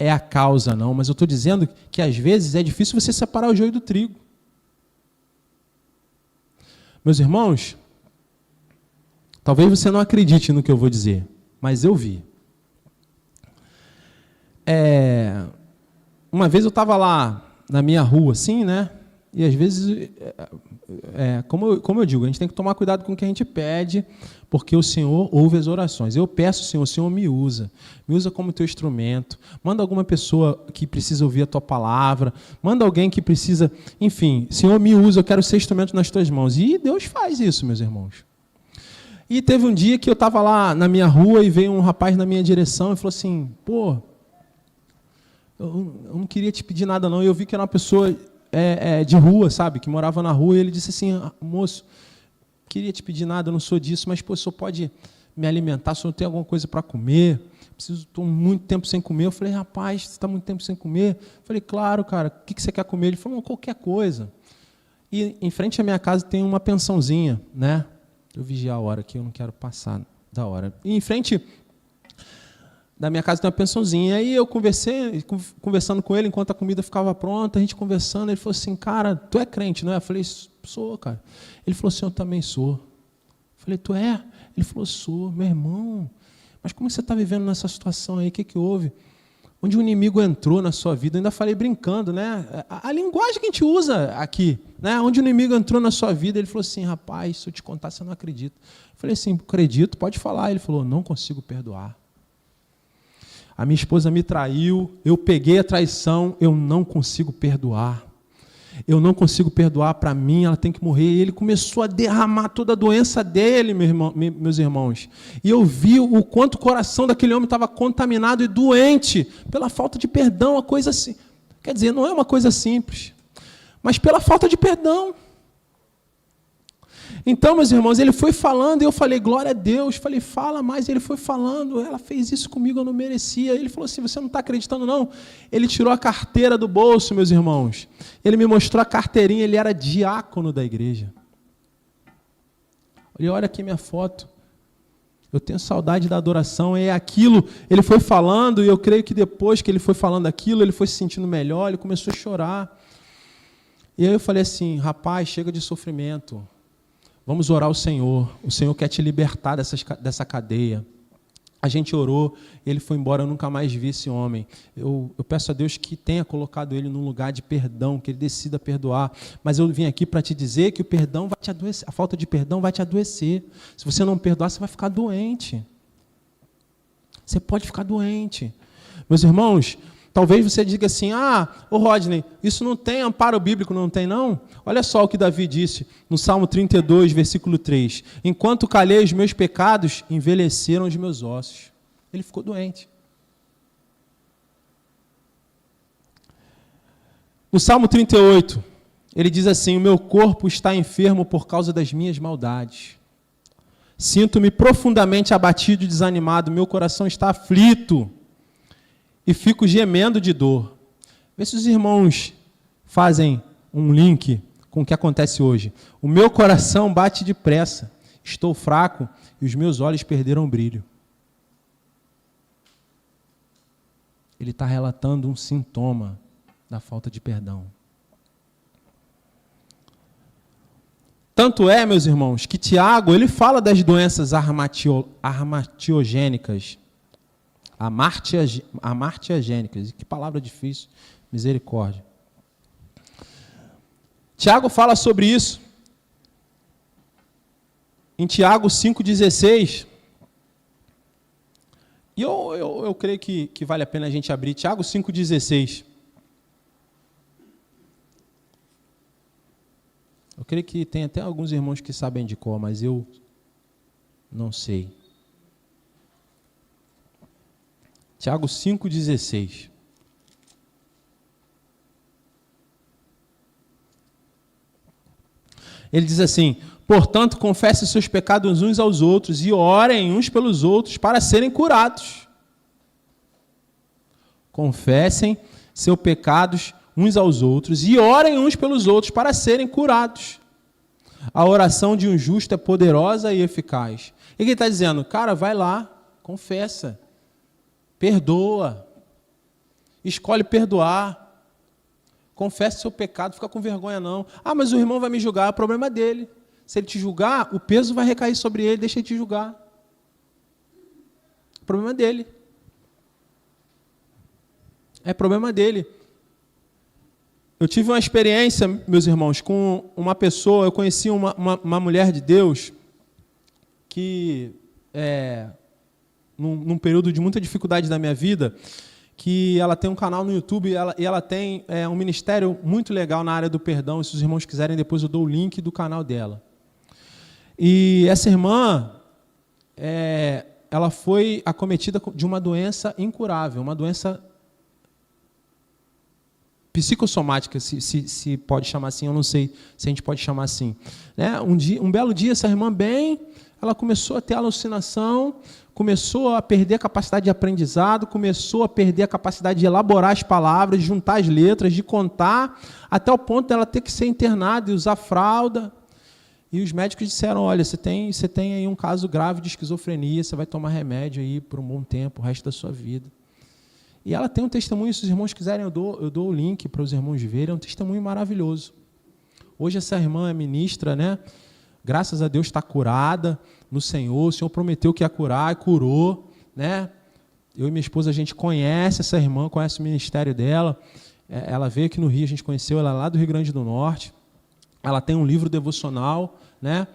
é a causa, não, mas eu estou dizendo que às vezes é difícil você separar o joio do trigo. Meus irmãos, talvez você não acredite no que eu vou dizer, mas eu vi. Uma vez eu estava lá na minha rua, assim, né? E às vezes, como eu digo, a gente tem que tomar cuidado com o que a gente pede, porque o Senhor ouve as orações. Eu peço, Senhor, o Senhor me usa como teu instrumento, manda alguma pessoa que precisa ouvir a tua palavra, manda alguém que precisa, enfim, Senhor, me usa, eu quero ser instrumento nas tuas mãos. E Deus faz isso, meus irmãos. E teve um dia que eu estava lá na minha rua e veio um rapaz na minha direção e falou assim, pô, eu não queria te pedir nada não, e eu vi que era uma pessoa de rua, sabe, que morava na rua, e ele disse assim, moço, queria te pedir nada, eu não sou disso, mas pô, o senhor pode me alimentar, o senhor tem alguma coisa para comer? Estou muito tempo sem comer. Eu falei, rapaz, você está muito tempo sem comer? Eu falei, claro, cara, o que você quer comer? Ele falou, qualquer coisa. E em frente à minha casa tem uma pensãozinha, né? Eu vigiar a hora aqui, eu não quero passar da hora. E em frente da minha casa tem uma pensãozinha. Aí eu conversando com ele, enquanto a comida ficava pronta, a gente conversando, ele falou assim, cara, tu é crente, não é? Eu falei, sou, cara. Ele falou assim, eu também sou. Eu falei, tu é? Ele falou, sou, meu irmão. Mas como você está vivendo nessa situação aí? O que houve? Onde o inimigo entrou na sua vida, eu ainda falei brincando, né? A linguagem que a gente usa aqui, né? Onde o inimigo entrou na sua vida, ele falou assim, rapaz, se eu te contar, você não acredita. Eu falei assim, acredito, pode falar. Ele falou, não consigo perdoar. A minha esposa me traiu, eu peguei a traição, eu não consigo perdoar. Eu não consigo perdoar, para mim, ela tem que morrer. E ele começou a derramar toda a doença dele, meus irmãos. E eu vi o quanto o coração daquele homem estava contaminado e doente pela falta de perdão, uma coisa assim. Quer dizer, não é uma coisa simples, mas pela falta de perdão. Então, meus irmãos, ele foi falando e eu falei, glória a Deus. Falei, fala mais. Ele foi falando, ela fez isso comigo, eu não merecia. Ele falou assim, você não está acreditando, não? Ele tirou a carteira do bolso, meus irmãos. Ele me mostrou a carteirinha, ele era diácono da igreja. Olha aqui minha foto. Eu tenho saudade da adoração, é aquilo. Ele foi falando e eu creio que depois que ele foi falando aquilo, ele foi se sentindo melhor, ele começou a chorar. E aí eu falei assim, rapaz, chega de sofrimento. Vamos orar ao Senhor. O Senhor quer te libertar dessa cadeia. A gente orou, ele foi embora, eu nunca mais vi esse homem. Eu peço a Deus que tenha colocado ele num lugar de perdão, que ele decida perdoar. Mas eu vim aqui para te dizer que o perdão vai te adoecer, a falta de perdão vai te adoecer. Se você não perdoar, você vai ficar doente. Você pode ficar doente. Meus irmãos, talvez você diga assim, ô Rodney, isso não tem amparo bíblico, não tem não? Olha só o que Davi disse no Salmo 32, versículo 3. Enquanto calhei os meus pecados, envelheceram os meus ossos. Ele ficou doente. No Salmo 38, ele diz assim, o meu corpo está enfermo por causa das minhas maldades. Sinto-me profundamente abatido e desanimado, meu coração está aflito. E fico gemendo de dor. Vê se os irmãos fazem um link com o que acontece hoje. O meu coração bate depressa, estou fraco e os meus olhos perderam o brilho. Ele está relatando um sintoma da falta de perdão. Tanto é, meus irmãos, que Tiago, ele fala das doenças armatiogênicas. Amartiagênicas. Que palavra difícil. Misericórdia. Tiago fala sobre isso. Em Tiago 5,16. E eu creio que vale a pena a gente abrir. Tiago 5,16. Eu creio que tem até alguns irmãos que sabem de cor, mas eu não sei. Tiago 5,16. Ele diz assim, portanto, confessem seus pecados uns aos outros e orem uns pelos outros para serem curados. Confessem seus pecados uns aos outros e orem uns pelos outros para serem curados. A oração de um justo é poderosa e eficaz. E ele está dizendo, cara, vai lá, confessa. Perdoa, escolhe perdoar, confesse seu pecado, fica com vergonha não. Mas o irmão vai me julgar, é o problema dele. Se ele te julgar, o peso vai recair sobre ele, deixa ele te julgar. O problema dele. É problema dele. Eu tive uma experiência, meus irmãos, com uma pessoa, eu conheci uma mulher de Deus que, num período de muita dificuldade da minha vida, que ela tem um canal no YouTube e ela tem um ministério muito legal na área do perdão. Se os irmãos quiserem, depois eu dou o link do canal dela. E essa irmã, ela foi acometida de uma doença incurável, uma doença psicossomática, se pode chamar assim, eu não sei se a gente pode chamar assim. Né? Um belo dia, essa irmã ela começou a ter alucinação, começou a perder a capacidade de aprendizado, começou a perder a capacidade de elaborar as palavras, de juntar as letras, de contar, até o ponto dela ter que ser internada e usar fralda. E os médicos disseram, olha, você tem aí um caso grave de esquizofrenia, você vai tomar remédio aí por um bom tempo, o resto da sua vida. E ela tem um testemunho, se os irmãos quiserem, eu dou o link para os irmãos verem, é um testemunho maravilhoso. Hoje essa irmã é ministra, né? Graças a Deus está curada no Senhor, o Senhor prometeu que ia curar e curou, né? Eu e minha esposa, a gente conhece essa irmã, conhece o ministério dela, ela veio aqui no Rio, a gente conheceu ela lá do Rio Grande do Norte, ela tem um livro devocional, né?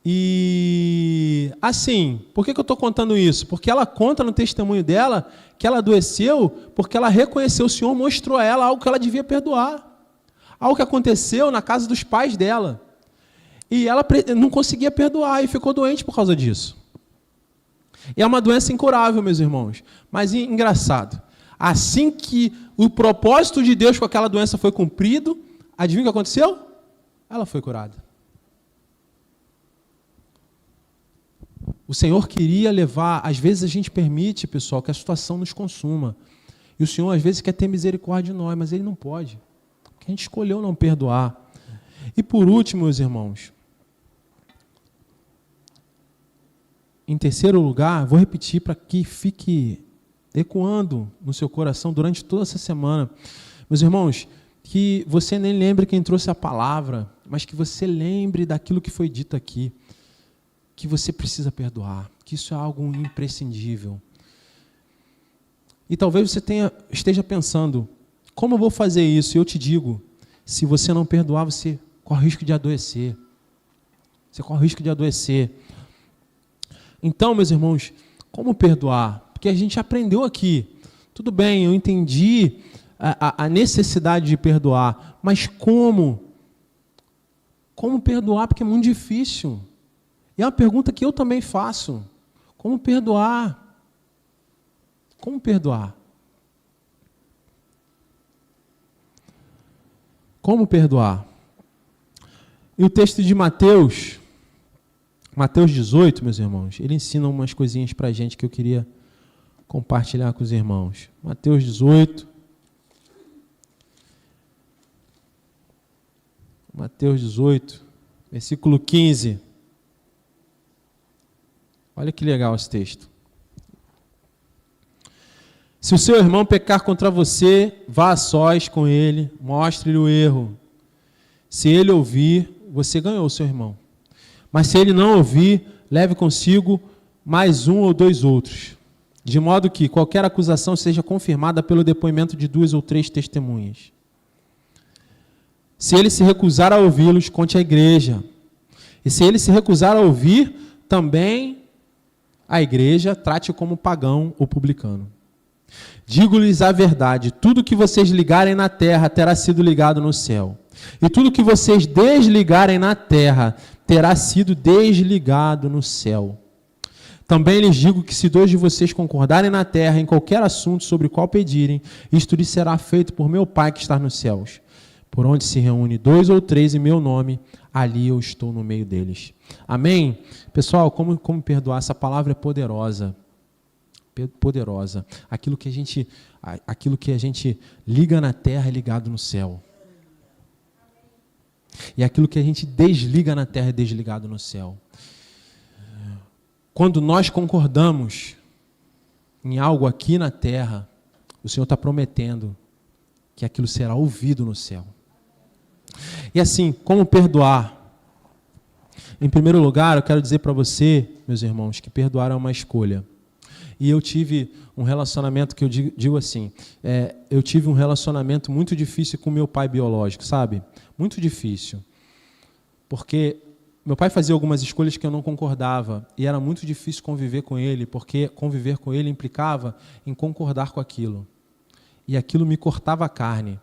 E, assim, por que eu estou contando isso? Porque ela conta no testemunho dela que ela adoeceu porque ela reconheceu, o Senhor mostrou a ela algo que ela devia perdoar. Algo que aconteceu na casa dos pais dela. E ela não conseguia perdoar e ficou doente por causa disso. E é uma doença incurável, meus irmãos. Mas engraçado, assim que o propósito de Deus com aquela doença foi cumprido, adivinha o que aconteceu? Ela foi curada. O Senhor queria levar, às vezes a gente permite, pessoal, que a situação nos consuma. E o Senhor, às vezes, quer ter misericórdia de nós, mas Ele não pode. Porque a gente escolheu não perdoar. E por último, meus irmãos, em terceiro lugar, vou repetir para que fique ecoando no seu coração durante toda essa semana. Meus irmãos, que você nem lembre quem trouxe a palavra, mas que você lembre daquilo que foi dito aqui. Que você precisa perdoar, que isso é algo imprescindível. E talvez você esteja pensando, como eu vou fazer isso? E eu te digo, se você não perdoar, você corre o risco de adoecer. Você corre o risco de adoecer. Então, meus irmãos, como perdoar? Porque a gente aprendeu aqui. Tudo bem, eu entendi a necessidade de perdoar, mas como? Como perdoar? Porque é muito difícil. E é uma pergunta que eu também faço. Como perdoar? Como perdoar? Como perdoar? E o texto de Mateus 18, meus irmãos, ele ensina umas coisinhas para a gente que eu queria compartilhar com os irmãos. Mateus 18. Mateus 18, versículo 15. Olha que legal esse texto. Se o seu irmão pecar contra você, vá a sós com ele, mostre-lhe o erro. Se ele ouvir, você ganhou o seu irmão. Mas se ele não ouvir, leve consigo mais um ou dois outros, de modo que qualquer acusação seja confirmada pelo depoimento de 2 ou 3 testemunhas. Se ele se recusar a ouvi-los, conte à igreja. E se ele se recusar a ouvir, também a igreja trate-o como pagão ou publicano. Digo-lhes a verdade, tudo que vocês ligarem na terra terá sido ligado no céu. E tudo que vocês desligarem na terra terá sido desligado no céu. Também lhes digo que se 2 de vocês concordarem na terra em qualquer assunto sobre o qual pedirem, isto lhes será feito por meu Pai que está nos céus. Por onde se reúne 2 ou 3 em meu nome, ali eu estou no meio deles. Amém? Pessoal, como perdoar? Essa palavra é poderosa. Poderosa. Aquilo que a gente liga na terra é ligado no céu. E aquilo que a gente desliga na terra é desligado no céu. Quando nós concordamos em algo aqui na terra, o Senhor está prometendo que aquilo será ouvido no céu. E assim, como perdoar? Em primeiro lugar, eu quero dizer para você, meus irmãos, que perdoar é uma escolha. E eu tive um relacionamento que eu digo assim, eu tive um relacionamento muito difícil com meu pai biológico, sabe? Muito difícil. Porque meu pai fazia algumas escolhas que eu não concordava, e era muito difícil conviver com ele, porque conviver com ele implicava em concordar com aquilo. E aquilo me cortava a carne.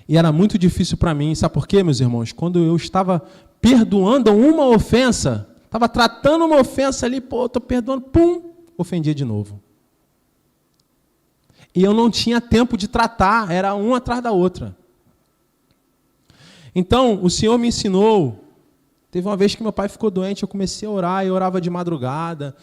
E era muito difícil para mim, sabe por quê, meus irmãos? Quando eu estava perdoando uma ofensa, estava tratando uma ofensa ali, estou perdoando, pum, ofendia de novo. E eu não tinha tempo de tratar, era uma atrás da outra. Então, o Senhor me ensinou. Teve uma vez que meu pai ficou doente, eu comecei a orar, eu orava de madrugada,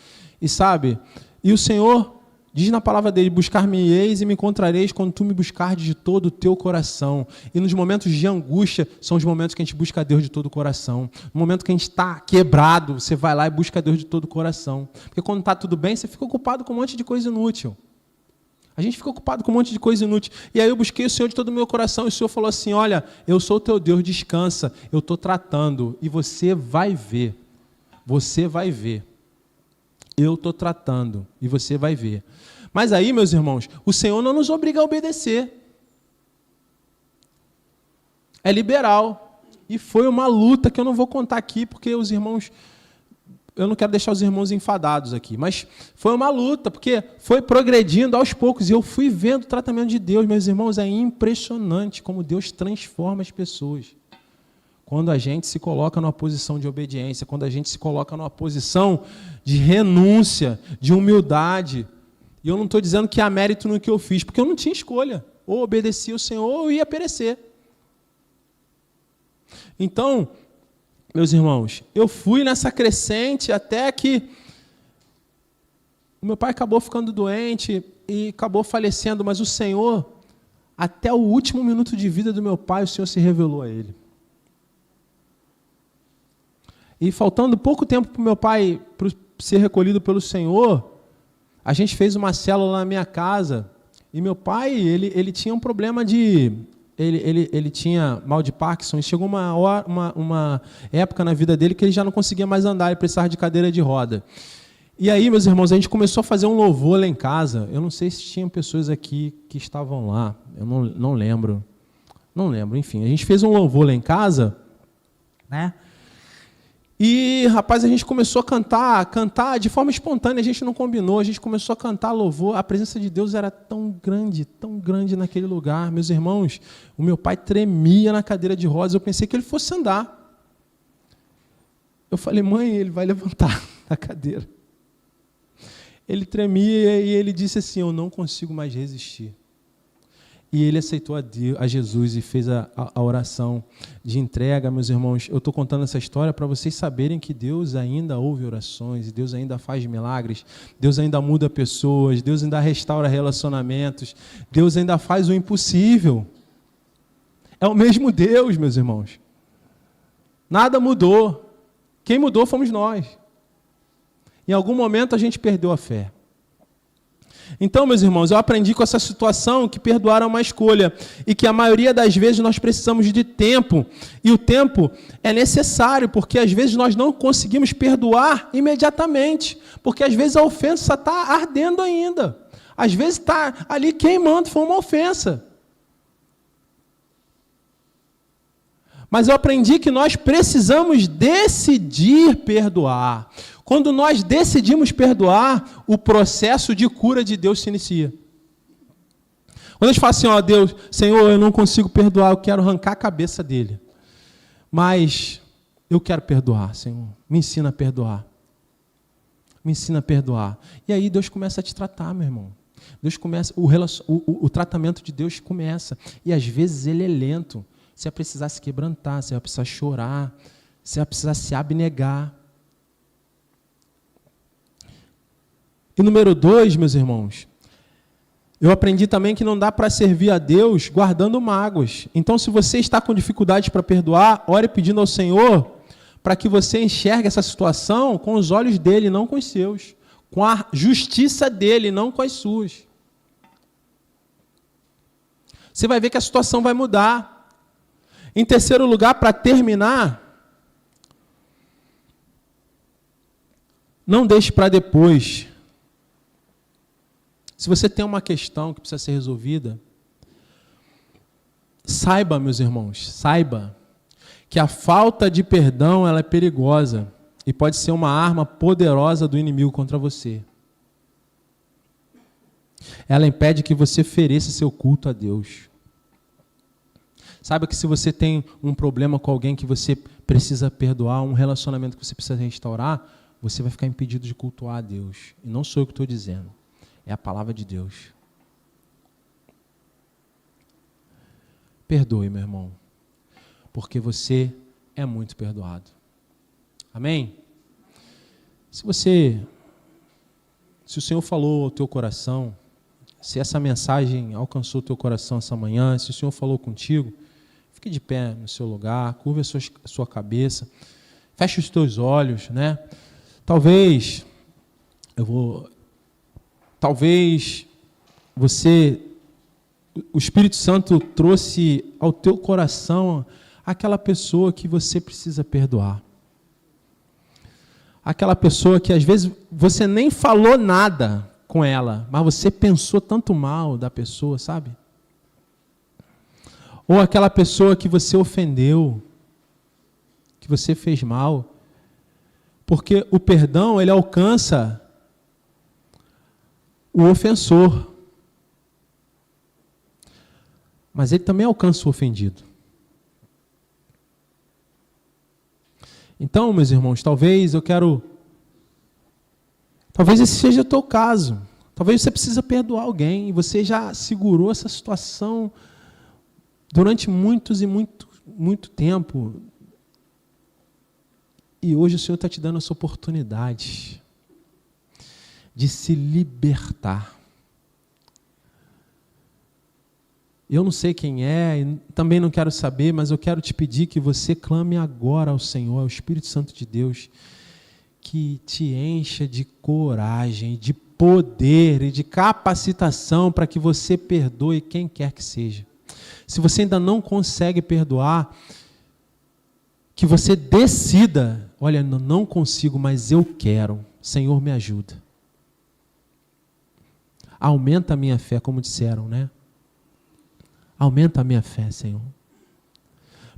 e sabe? E o Senhor diz na palavra dele, buscar-me-eis e me encontrareis quando tu me buscardes de todo o teu coração. E nos momentos de angústia, são os momentos que a gente busca a Deus de todo o coração. No momento que a gente está quebrado, você vai lá e busca a Deus de todo o coração. Porque quando está tudo bem, você fica ocupado com um monte de coisa inútil. A gente fica ocupado com um monte de coisa inútil. E aí eu busquei o Senhor de todo o meu coração, e o Senhor falou assim, olha, eu sou o teu Deus, descansa, eu estou tratando, e você vai ver. Você vai ver. Eu estou tratando, e você vai ver. Mas aí, meus irmãos, o Senhor não nos obriga a obedecer. É liberal. E foi uma luta que eu não vou contar aqui, porque os irmãos... Eu não quero deixar os irmãos enfadados aqui, mas foi uma luta, porque foi progredindo aos poucos, e eu fui vendo o tratamento de Deus. Meus irmãos, é impressionante como Deus transforma as pessoas. Quando a gente se coloca numa posição de obediência, quando a gente se coloca numa posição de renúncia, de humildade. E eu não estou dizendo que há mérito no que eu fiz, porque eu não tinha escolha. Ou obedecia o Senhor, ou eu ia perecer. Então, meus irmãos, eu fui nessa crescente até que o meu pai acabou ficando doente e acabou falecendo, mas o Senhor, até o último minuto de vida do meu pai, o Senhor se revelou a ele. E faltando pouco tempo para o meu pai ser recolhido pelo Senhor, a gente fez uma célula na minha casa, e meu pai, ele tinha um problema de... Ele tinha mal de Parkinson, e chegou uma época na vida dele que ele já não conseguia mais andar, ele precisava de cadeira de roda. E aí, meus irmãos, a gente começou a fazer um louvor lá em casa. Eu não sei se tinham pessoas aqui que estavam lá, eu não lembro. Não lembro, enfim. A gente fez um louvor lá em casa, né? E, rapaz, a gente começou a cantar de forma espontânea, a gente não combinou, a gente começou a cantar louvor, a presença de Deus era tão grande naquele lugar. Meus irmãos, o meu pai tremia na cadeira de rodas, eu pensei que ele fosse andar. Eu falei, mãe, ele vai levantar da cadeira. Ele tremia e ele disse assim, eu não consigo mais resistir. E ele aceitou a Jesus e fez a oração de entrega, meus irmãos. Eu estou contando essa história para vocês saberem que Deus ainda ouve orações, e Deus ainda faz milagres, Deus ainda muda pessoas, Deus ainda restaura relacionamentos, Deus ainda faz o impossível. É o mesmo Deus, meus irmãos. Nada mudou. Quem mudou fomos nós. Em algum momento a gente perdeu a fé. Então, meus irmãos, eu aprendi com essa situação que perdoar é uma escolha e que a maioria das vezes nós precisamos de tempo, e o tempo é necessário, porque às vezes nós não conseguimos perdoar imediatamente, porque às vezes a ofensa está ardendo ainda, às vezes está ali queimando, foi uma ofensa. Mas eu aprendi que nós precisamos decidir perdoar. Quando nós decidimos perdoar, o processo de cura de Deus se inicia. Quando a gente fala assim, ó, Deus, Senhor, eu não consigo perdoar, eu quero arrancar a cabeça dele. Mas eu quero perdoar, Senhor. Me ensina a perdoar. Me ensina a perdoar. E aí Deus começa a te tratar, meu irmão. Deus começa, o tratamento de Deus começa. E às vezes ele é lento. Você vai precisar se quebrantar, você vai precisar chorar, você vai precisar se abnegar. E número 2, meus irmãos, eu aprendi também que não dá para servir a Deus guardando mágoas. Então, se você está com dificuldade para perdoar, ore pedindo ao Senhor para que você enxergue essa situação com os olhos dele, não com os seus. Com a justiça dele, não com as suas. Você vai ver que a situação vai mudar. Em terceiro lugar, para terminar, não deixe para depois Se você tem uma questão que precisa ser resolvida, saiba, meus irmãos, saiba que a falta de perdão ela é perigosa e pode ser uma arma poderosa do inimigo contra você. Ela impede que você ofereça seu culto a Deus. Saiba que se você tem um problema com alguém que você precisa perdoar, um relacionamento que você precisa restaurar, você vai ficar impedido de cultuar a Deus. E não sou eu que estou dizendo. É a palavra de Deus. Perdoe, meu irmão, porque você é muito perdoado. Amém? Se o Senhor falou ao teu coração, se essa mensagem alcançou o teu coração essa manhã, se o Senhor falou contigo, fique de pé no seu lugar, curva a sua cabeça, feche os teus olhos, né? Talvez o Espírito Santo trouxe ao teu coração aquela pessoa que você precisa perdoar. Aquela pessoa que às vezes você nem falou nada com ela, mas você pensou tanto mal da pessoa, sabe? Ou aquela pessoa que você ofendeu, que você fez mal. Porque o perdão, ele alcança o ofensor. Mas ele também alcança o ofendido. Então, meus irmãos, talvez esse seja o teu caso. Talvez você precisa perdoar alguém e você já segurou essa situação durante muito tempo. E hoje o Senhor está te dando essa oportunidade de se libertar. Eu não sei quem é, e também não quero saber, mas eu quero te pedir que você clame agora ao Senhor, ao Espírito Santo de Deus, que te encha de coragem, de poder e de capacitação para que você perdoe quem quer que seja. Se você ainda não consegue perdoar, que você decida, olha, não consigo, mas eu quero. Senhor, me ajuda. Aumenta a minha fé, como disseram, né? Aumenta a minha fé, Senhor.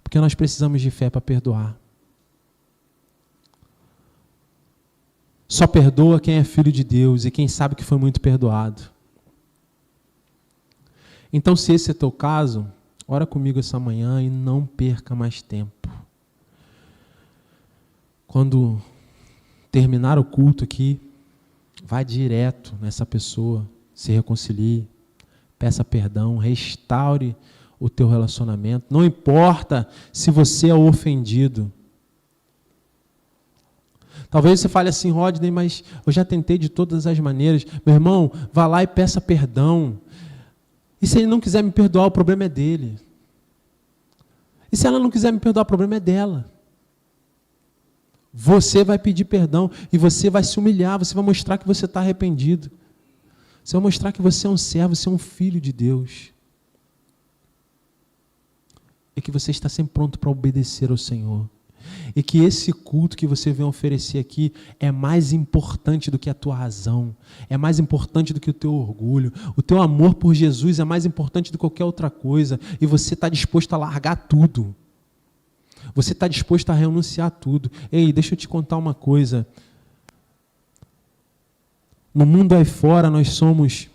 Porque nós precisamos de fé para perdoar. Só perdoa quem é filho de Deus e quem sabe que foi muito perdoado. Então, se esse é teu caso, ora comigo essa manhã e não perca mais tempo. Quando terminar o culto aqui, vá direto nessa pessoa, se reconcilie. Peça perdão, restaure o teu relacionamento. Não importa se você é o ofendido. Talvez você fale assim, Rodney, mas eu já tentei de todas as maneiras. Meu irmão, vá lá e peça perdão. E se ele não quiser me perdoar, o problema é dele. E se ela não quiser me perdoar, o problema é dela. Você vai pedir perdão e você vai se humilhar, você vai mostrar que você está arrependido. Você vai mostrar que você é um servo, você é um filho de Deus. E que você está sempre pronto para obedecer ao Senhor. E que esse culto que você vem oferecer aqui é mais importante do que a tua razão. É mais importante do que o teu orgulho. O teu amor por Jesus é mais importante do que qualquer outra coisa. E você está disposto a largar tudo. Você está disposto a renunciar a tudo. Ei, deixa eu te contar uma coisa. No mundo aí fora, nós somos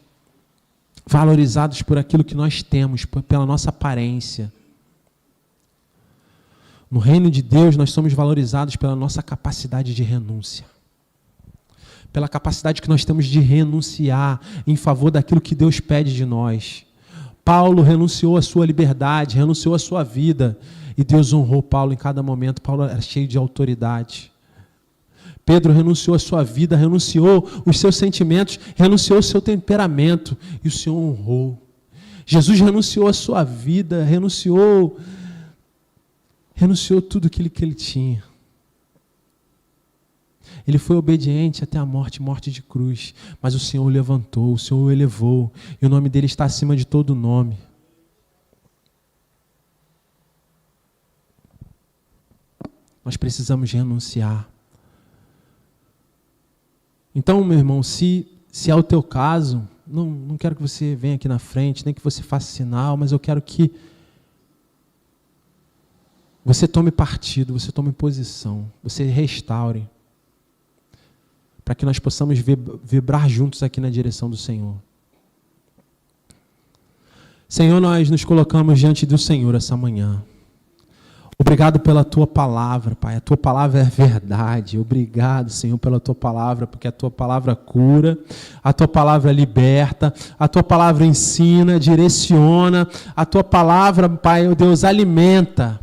valorizados por aquilo que nós temos, pela nossa aparência. No reino de Deus, nós somos valorizados pela nossa capacidade de renúncia. Pela capacidade que nós temos de renunciar em favor daquilo que Deus pede de nós. Paulo renunciou à sua liberdade, renunciou à sua vida, e Deus honrou Paulo em cada momento. Paulo era cheio de autoridade. Pedro renunciou à sua vida, renunciou os seus sentimentos, renunciou o seu temperamento, e o Senhor honrou. Jesus renunciou à sua vida, renunciou tudo aquilo que ele tinha. Ele foi obediente até a morte de cruz, mas o Senhor o levantou, o Senhor o elevou, e o nome dele está acima de todo nome. Nós precisamos renunciar. Então, meu irmão, se é o teu caso, não quero que você venha aqui na frente, nem que você faça sinal, mas eu quero que você tome partido, você tome posição, você restaure, para que nós possamos vibrar juntos aqui na direção do Senhor. Senhor, nós nos colocamos diante do Senhor essa manhã. Obrigado pela Tua palavra, Pai. A Tua palavra é verdade. Obrigado, Senhor, pela Tua palavra, porque a Tua palavra cura, a Tua palavra liberta, a Tua palavra ensina, direciona, a Tua palavra, Pai, oh Deus, alimenta.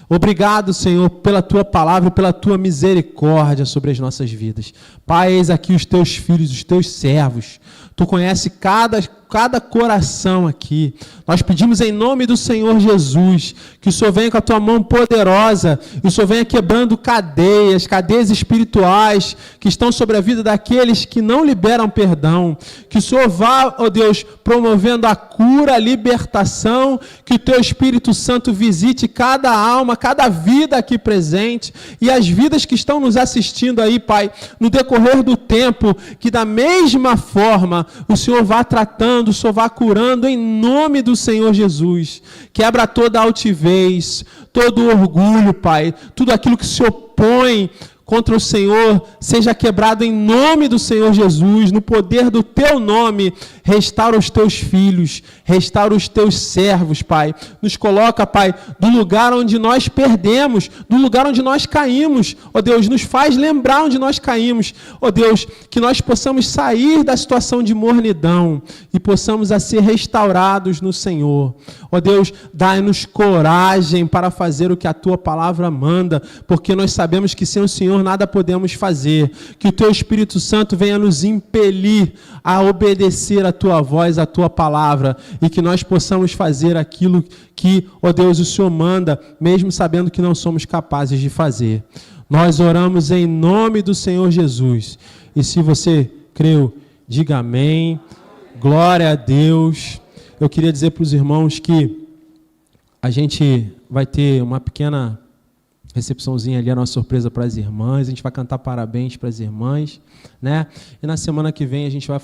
Obrigado, Senhor, pela Tua palavra e pela Tua misericórdia sobre as nossas vidas. Pai, eis aqui os Teus filhos, os Teus servos. Tu conhece cada coração aqui. Nós pedimos em nome do Senhor Jesus, que o Senhor venha com a Tua mão poderosa, e o Senhor venha quebrando cadeias espirituais que estão sobre a vida daqueles que não liberam perdão. Que o Senhor vá, ó Deus, promovendo a cura, a libertação, que o Teu Espírito Santo visite cada alma, cada vida aqui presente, e as vidas que estão nos assistindo aí, Pai, no decorrer do tempo, que da mesma forma o Senhor vá tratando, o Senhor vá curando em nome do Senhor Jesus. Quebra toda altivez, todo orgulho, Pai, tudo aquilo que se opõe contra o Senhor, seja quebrado em nome do Senhor Jesus, no poder do Teu nome. Restaura os Teus filhos, restaura os Teus servos, Pai. Nos coloca, Pai, do lugar onde nós perdemos, do lugar onde nós caímos. Ó Deus, nos faz lembrar onde nós caímos. Ó Deus, que nós possamos sair da situação de mornidão e possamos a ser restaurados no Senhor. Ó Deus, dai-nos coragem para fazer o que a Tua palavra manda, porque nós sabemos que sem o Senhor nada podemos fazer. Que o Teu Espírito Santo venha nos impelir a obedecer a Tua voz, a Tua palavra, e que nós possamos fazer aquilo que, ó Deus, o Senhor manda, mesmo sabendo que não somos capazes de fazer. Nós oramos em nome do Senhor Jesus. E se você creu, diga amém. Glória a Deus. Eu queria dizer para os irmãos que a gente vai ter uma pequena recepçãozinha ali, a nossa surpresa para as irmãs. A gente vai cantar parabéns para as irmãs, né? E na semana que vem a gente vai